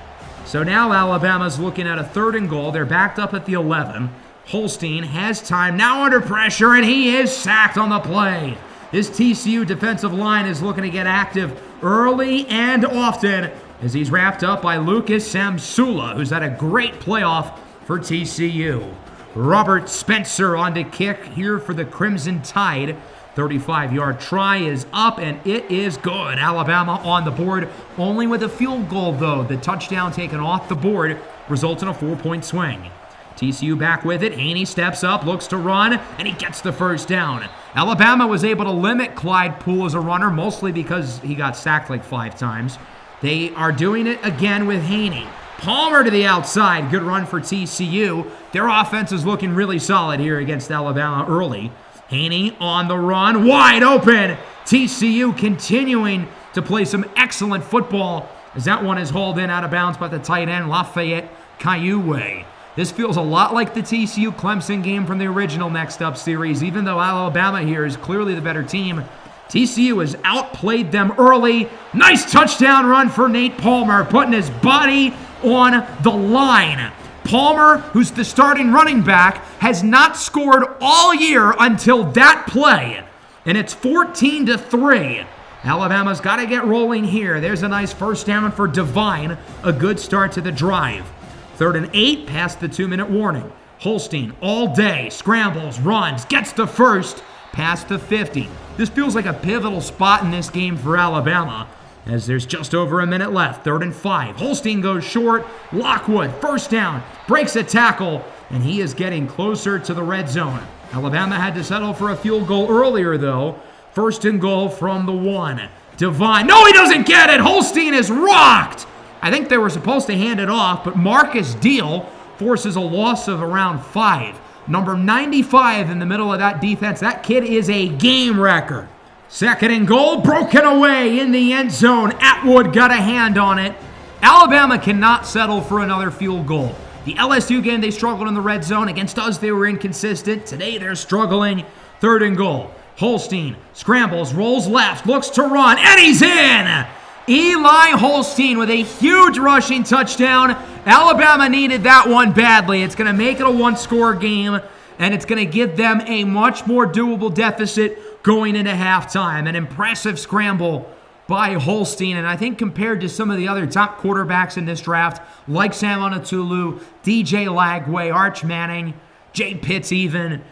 So now Alabama's looking at a 3rd and goal. They're backed up at the 11. Holstein has time, now under pressure, and he is sacked on the play. This TCU defensive line is looking to get active early and often as he's wrapped up by Lucas Samsula, who's had a great playoff for TCU. Robert Spencer on to kick here for the Crimson Tide. 35-yard try is up, and it is good. Alabama on the board, only with a field goal, though. The touchdown taken off the board results in a 4-point swing. TCU back with it. Haney steps up, looks to run, and he gets the first down. Alabama was able to limit Clyde Poole as a runner, mostly because he got sacked like 5 times. They are doing it again with Haney. Palmer to the outside. Good run for TCU. Their offense is looking really solid here against Alabama early. Haney on the run, wide open. TCU continuing to play some excellent football as that one is hauled in out of bounds by the tight end, Lafayette Kaiue. This feels a lot like the TCU-Clemson game from the original Next Up series. Even though Alabama here is clearly the better team, TCU has outplayed them early. Nice touchdown run for Nate Palmer, putting his body on the line. Palmer, who's the starting running back, has not scored all year until that play. And it's 14-3. Alabama's got to get rolling here. There's a nice first down for Devine. A good start to the drive. 3rd and 8, past the 2-minute warning. Holstein all day, scrambles, runs, gets the first, past the 50. This feels like a pivotal spot in this game for Alabama, as there's just over a minute left. 3rd and 5. Holstein goes short. Lockwood, first down, breaks a tackle, and he is getting closer to the red zone. Alabama had to settle for a field goal earlier, though. 1st and goal from the 1. Devine, no, he doesn't get it. Holstein is rocked. I think they were supposed to hand it off, but Marcus Deal forces a loss of around 5. Number 95 in the middle of that defense. That kid is a game wrecker. 2nd and goal, broken away in the end zone. Atwood got a hand on it. Alabama cannot settle for another field goal. The LSU game, they struggled in the red zone. Against us, they were inconsistent. Today, they're struggling. 3rd and goal. Holstein scrambles, rolls left, looks to run, and he's in! Eli Holstein with a huge rushing touchdown. Alabama needed that one badly. It's going to make it a 1-score game, and it's going to give them a much more doable deficit going into halftime. An impressive scramble by Holstein, and I think compared to some of the other top quarterbacks in this draft, like Sam Onatulu, DJ Lagway, Arch Manning, Jay Pitts even,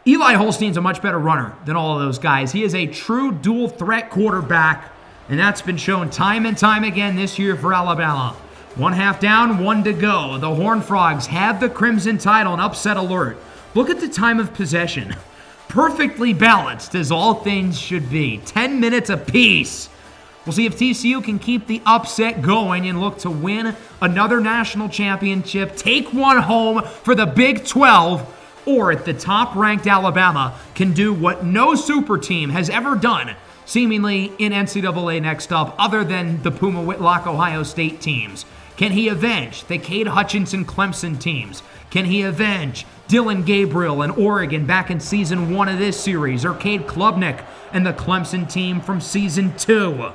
Eli Holstein's a much better runner than all of those guys. He is a true dual-threat quarterback, and that's been shown time and time again this year for Alabama. 1 half down, 1 to go. The Horned Frogs have the Crimson Tide on upset alert. Look at the time of possession. Perfectly balanced, as all things should be. 10 minutes apiece. We'll see if TCU can keep the upset going and look to win another national championship, take one home for the Big 12, or if the top-ranked Alabama can do what no super team has ever done, seemingly in NCAA Next Up, other than the Puma Whitlock Ohio State teams. Can he avenge the Cade Hutchinson Clemson teams? Can he avenge Dylan Gabriel and Oregon back in Season 1 of this series, or Cade Klubnik and the Clemson team from Season 2?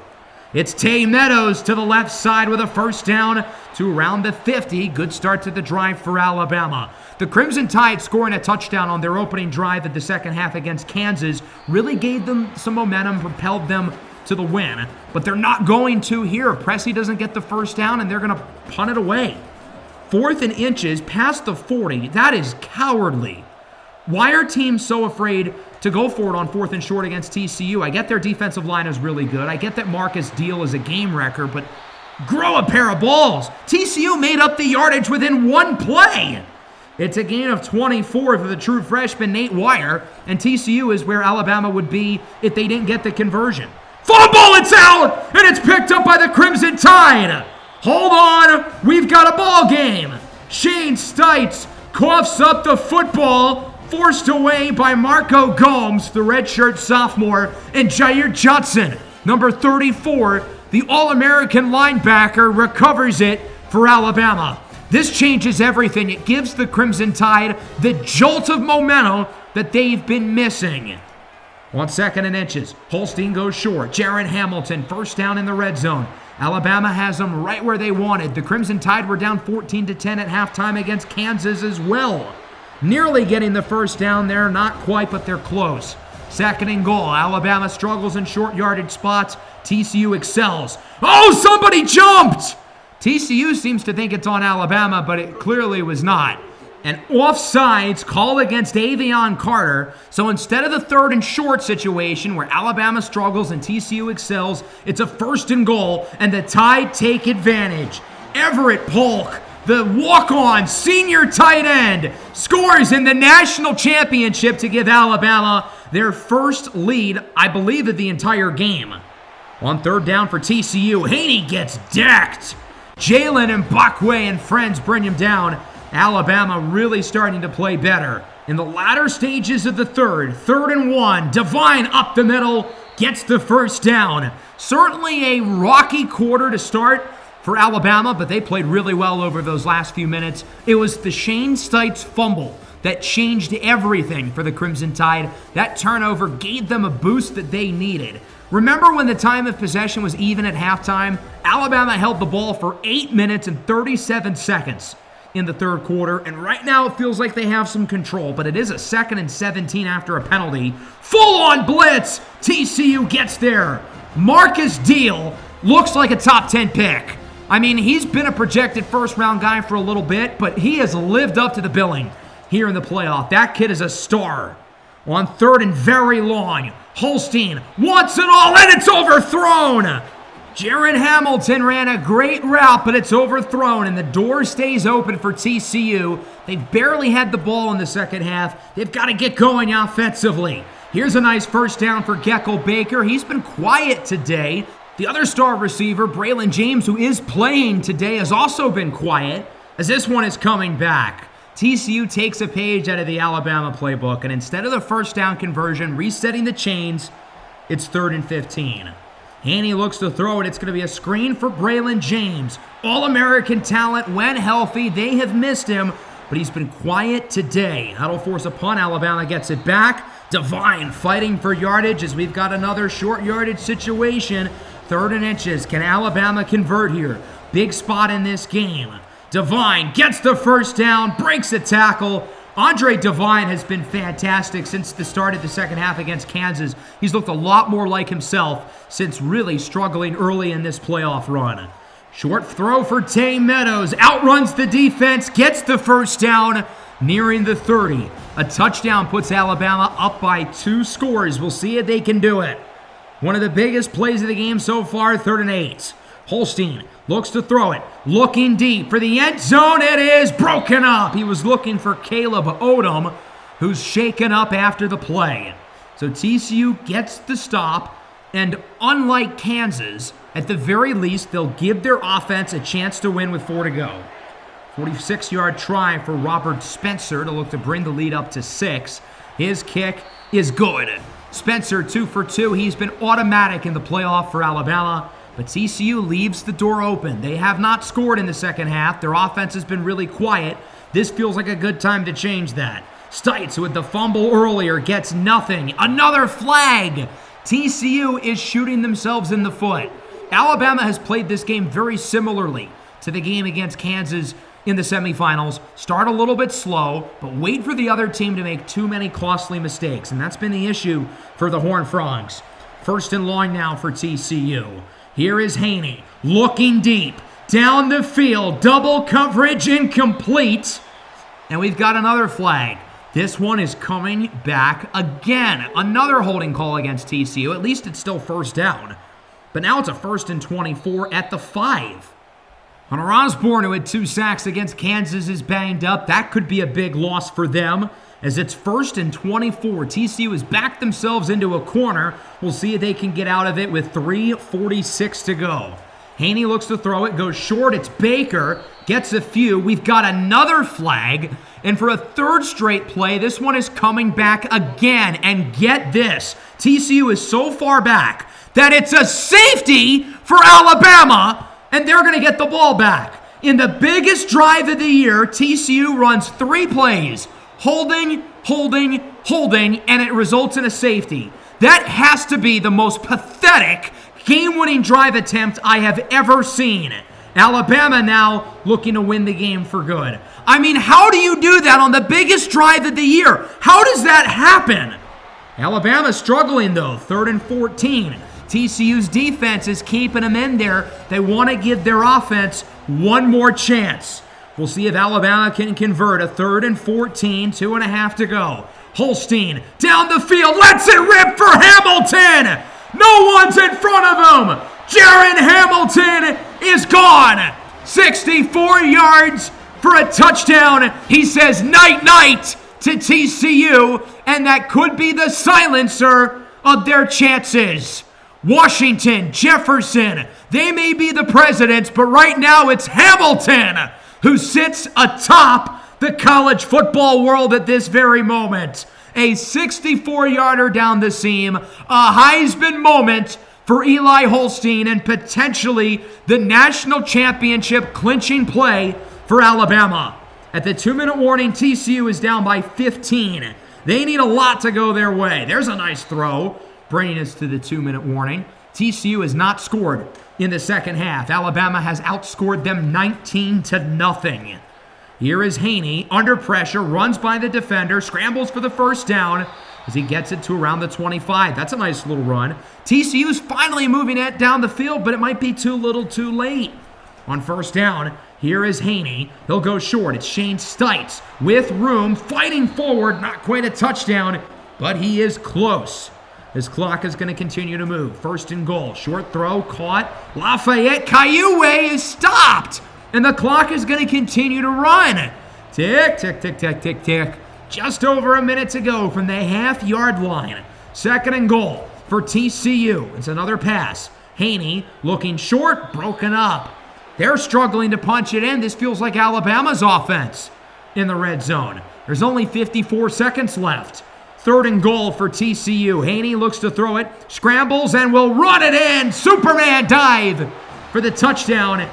It's Tay Meadows to the left side with a first down to around the 50. Good start to the drive for Alabama. The Crimson Tide scoring a touchdown on their opening drive of the second half against Kansas really gave them some momentum, propelled them to the win. But they're not going to here. Pressey doesn't get the first down, and they're going to punt it away. 4th and inches past the 40. That is cowardly. Why are teams so afraid to go for it on 4th and short against TCU? I get their defensive line is really good. I get that Marcus Deal is a game wrecker, but grow a pair of balls. TCU made up the yardage within one play. It's a gain of 24 for the true freshman Nate Wire, and TCU is where Alabama would be if they didn't get the conversion. Fumble, it's out, and it's picked up by the Crimson Tide. Hold on, we've got a ball game. Shane Stites coughs up the football, forced away by Marco Gomes, the redshirt sophomore, and Jair Judson, number 34, the All-American linebacker, recovers it for Alabama. This changes everything. It gives the Crimson Tide the jolt of momentum that they've been missing. On 2nd and inches, Holstein goes short. Jaron Hamilton, first down in the red zone. Alabama has them right where they wanted. The Crimson Tide were down 14-10 at halftime against Kansas as well. Nearly getting the first down there, not quite, but they're close. 2nd and goal. Alabama struggles in short yardage spots. TCU excels. Oh, somebody jumped! TCU seems to think it's on Alabama, but it clearly was not. An offsides call against Avion Carter. So instead of the 3rd and short situation where Alabama struggles and TCU excels, it's a 1st and goal, and the Tide take advantage. Everett Polk, the walk-on senior tight end, scores in the national championship to give Alabama their first lead, I believe, of the entire game. On 3rd down for TCU, Haney gets decked. Jalen and Buckway and friends bring him down. Alabama really starting to play better. In the latter stages of the 3rd and 1, Devine up the middle, gets the first down. Certainly a rocky quarter to start for Alabama, but they played really well over those last few minutes. It was the Shane Stites fumble that changed everything for the Crimson Tide. That turnover gave them a boost that they needed. Remember when the time of possession was even at halftime? Alabama held the ball for 8 minutes and 37 seconds in the 3rd quarter, and right now it feels like they have some control, but it is a 2nd and 17 after a penalty. Full-on blitz! TCU gets there. Marcus Deal looks like a top 10 pick. I mean, he's been a projected first-round guy for a little bit, but he has lived up to the billing here in the playoff. That kid is a star. On 3rd and very long, Holstein wants it all, and it's overthrown. Jaron Hamilton ran a great route, but it's overthrown, and the door stays open for TCU. They've barely had the ball in the second half. They've got to get going offensively. Here's a nice first down for Geckel Baker. He's been quiet today. The other star receiver, Braylon James, who is playing today, has also been quiet, as this one is coming back. TCU takes a page out of the Alabama playbook, and instead of the first down conversion, resetting the chains, it's 3rd and 15. Haney looks to throw it. It's going to be a screen for Braylon James. All-American talent when healthy. They have missed him, but he's been quiet today. That'll force a punt. Alabama gets it back. Devine fighting for yardage as we've got another short yardage situation. 3rd and inches. Can Alabama convert here? Big spot in this game. Devine gets the first down, breaks a tackle. Andre Devine has been fantastic since the start of the second half against Kansas. He's looked a lot more like himself since really struggling early in this playoff run. Short throw for Tay Meadows. Outruns the defense, gets the first down, nearing the 30. A touchdown puts Alabama up by 2 scores. We'll see if they can do it. One of the biggest plays of the game so far, 3rd and 8. Holstein looks to throw it, looking deep for the end zone. It is broken up. He was looking for Caleb Odom, who's shaken up after the play. So TCU gets the stop, and unlike Kansas, at the very least, they'll give their offense a chance to win with 4 to go. 46-yard try for Robert Spencer to look to bring the lead up to 6. His kick is good. Spencer 2 for 2. He's been automatic in the playoff for Alabama. But TCU leaves the door open. They have not scored in the second half. Their offense has been really quiet. This feels like a good time to change that. Stites, with the fumble earlier, gets nothing. Another flag. TCU is shooting themselves in the foot. Alabama has played this game very similarly to the game against Kansas in the semifinals. Start a little bit slow, but wait for the other team to make too many costly mistakes, and that's been the issue for the Horned Frogs. First and long now for TCU. Here is Haney, looking deep, down the field, double coverage incomplete, and we've got another flag. This one is coming back again. Another holding call against TCU. At least it's still first down. But now it's a 1st and 24 at the 5. Hunter Osborne, who had 2 sacks against Kansas, is banged up. That could be a big loss for them, as it's 1st and 24. TCU has backed themselves into a corner. We'll see if they can get out of it with 3:46 to go. Haney looks to throw it, goes short. It's Baker, gets a few. We've got another flag, and for a 3rd straight play, this one is coming back again. And get this, TCU is so far back that it's a safety for Alabama, and they're going to get the ball back. In the biggest drive of the year, TCU runs 3 plays, holding, and it results in a safety. That has to be the most pathetic game-winning drive attempt I have ever seen. Alabama now looking to win the game for good. I mean, how do you do that on the biggest drive of the year? How does that happen? Alabama's struggling, though. 3rd and 14. TCU's defense is keeping them in there. They want to give their offense one more chance. We'll see if Alabama can convert. A 3rd and 14, 2.5 to go. Holstein down the field, lets it rip for Hamilton. No one's in front of him. Jaron Hamilton is gone. 64 yards for a touchdown. He says night-night to TCU, and that could be the silencer of their chances. Washington, Jefferson, they may be the presidents, but right now it's Hamilton who sits atop the college football world at this very moment. A 64-yarder down the seam, a Heisman moment for Eli Holstein, and potentially the national championship clinching play for Alabama. At the 2-minute warning, TCU is down by 15. They need a lot to go their way. There's a nice throw, bringing us to the 2-minute warning. TCU has not scored in the second half. Alabama has outscored them 19-0. Here is Haney, under pressure, runs by the defender, scrambles for the first down as he gets it to around the 25. That's a nice little run. TCU's finally moving it down the field, but it might be too little too late. On first down, here is Haney. He'll go short. It's Shane Stites with room, fighting forward. Not quite a touchdown, but he is close. His clock is going to continue to move. 1st and goal. Short throw, caught. Lafayette Kaiue is stopped. And the clock is going to continue to run. Tick, tick, tick, tick, tick, tick. Just over a minute to go from the half-yard line. 2nd and goal for TCU. It's another pass. Haney looking short, broken up. They're struggling to punch it in. This feels like Alabama's offense in the red zone. There's only 54 seconds left. 3rd and goal for TCU. Haney looks to throw it, scrambles, and will run it in. Superman dive for the touchdown.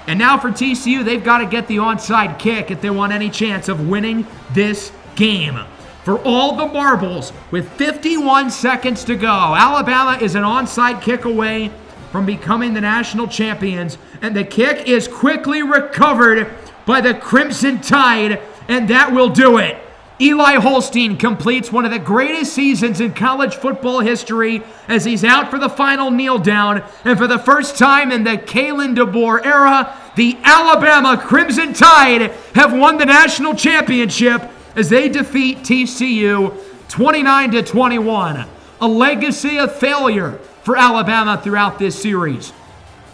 And now for TCU, they've got to get the onside kick if they want any chance of winning this game. For all the marbles, with 51 seconds to go, Alabama is an onside kick away from becoming the national champions, and the kick is quickly recovered by the Crimson Tide, and that will do it. Eli Holstein completes one of the greatest seasons in college football history as he's out for the final kneel down. And for the first time in the Kalen DeBoer era, the Alabama Crimson Tide have won the national championship as they defeat TCU 29-21. A legacy of failure for Alabama throughout this series.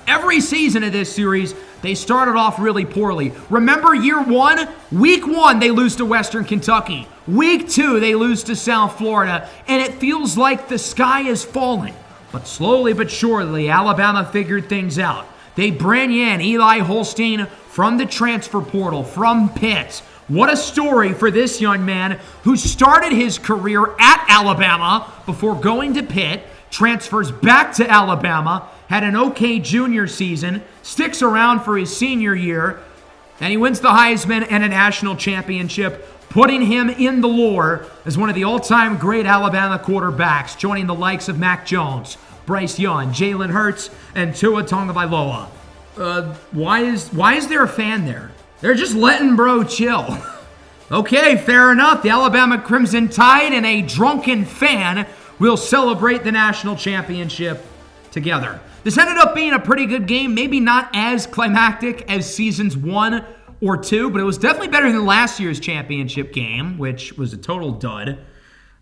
Every season of this series, they started off really poorly. Remember year 1? Week 1, they lose to Western Kentucky. Week 2, they lose to South Florida. And it feels like the sky is falling. But slowly but surely, Alabama figured things out. They bring in Eli Holstein from the transfer portal, from Pitt. What a story for this young man who started his career at Alabama before going to Pitt, transfers back to Alabama, had an okay junior season, sticks around for his senior year, and he wins the Heisman and a national championship, putting him in the lore as one of the all-time great Alabama quarterbacks, joining the likes of Mac Jones, Bryce Young, Jalen Hurts, and Tua Tagovailoa. Why is there a fan there? They're just letting bro chill. Okay, fair enough. The Alabama Crimson Tide and a drunken fan will celebrate the national championship together. This ended up being a pretty good game, maybe not as climactic as seasons 1 or 2, but it was definitely better than last year's championship game, which was a total dud.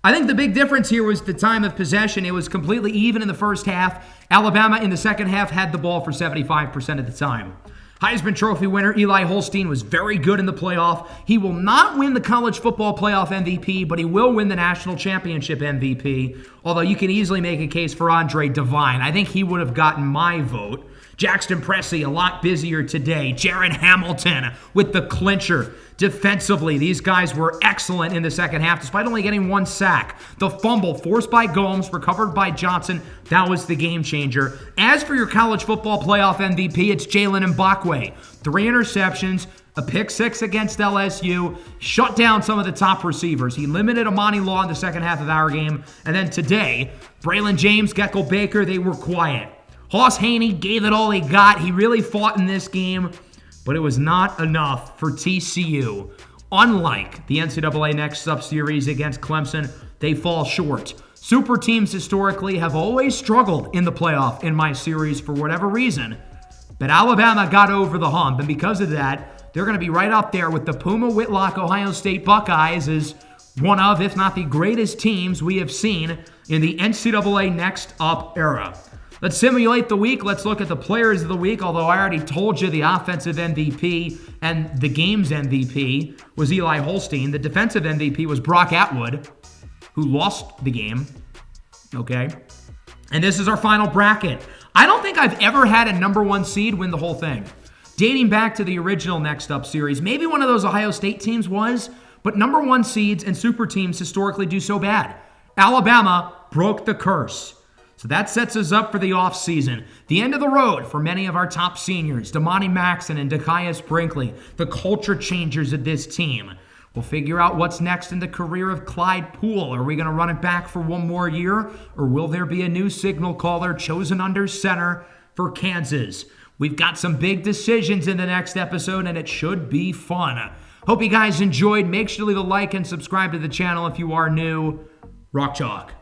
I think the big difference here was the time of possession. It was completely even in the first half. Alabama in the second half had the ball for 75% of the time. Heisman Trophy winner Eli Holstein was very good in the playoff. He will not win the college football playoff MVP, but he will win the national championship MVP, although you can easily make a case for Andre Devine. I think he would have gotten my vote. Jackson Presley, a lot busier today. Jaron Hamilton with the clincher. Defensively, these guys were excellent in the second half, despite only getting 1 sack. The fumble forced by Gomes, recovered by Johnson, that was the game changer. As for your college football playoff MVP, it's Jalen Mbakwe. 3 interceptions, a pick 6 against LSU, shut down some of the top receivers. He limited Amani Law in the second half of our game. And then today, Braylon James, Gecko Baker, they were quiet. Hoss Haney gave it all he got. He really fought in this game, but it was not enough for TCU. Unlike the NCAA Next Up series against Clemson, they fall short. Super teams historically have always struggled in the playoff in my series for whatever reason, but Alabama got over the hump, and because of that, they're going to be right up there with the Puma Whitlock Ohio State Buckeyes as one of, if not the greatest teams we have seen in the NCAA Next Up era. Let's simulate the week. Let's look at the players of the week, although I already told you the offensive MVP and the game's MVP was Eli Holstein. The defensive MVP was Brock Atwood, who lost the game. Okay? And this is our final bracket. I don't think I've ever had a number 1 seed win the whole thing. Dating back to the original Next Up series, maybe one of those Ohio State teams was, but number 1 seeds and super teams historically do so bad. Alabama broke the curse. So that sets us up for the offseason. The end of the road for many of our top seniors, Damani Maxon and Dekias Brinkley, the culture changers of this team. We'll figure out what's next in the career of Clyde Poole. Are we going to run it back for 1 more year, or will there be a new signal caller chosen under center for Kansas? We've got some big decisions in the next episode, and it should be fun. Hope you guys enjoyed. Make sure to leave a like and subscribe to the channel if you are new. Rock Chalk.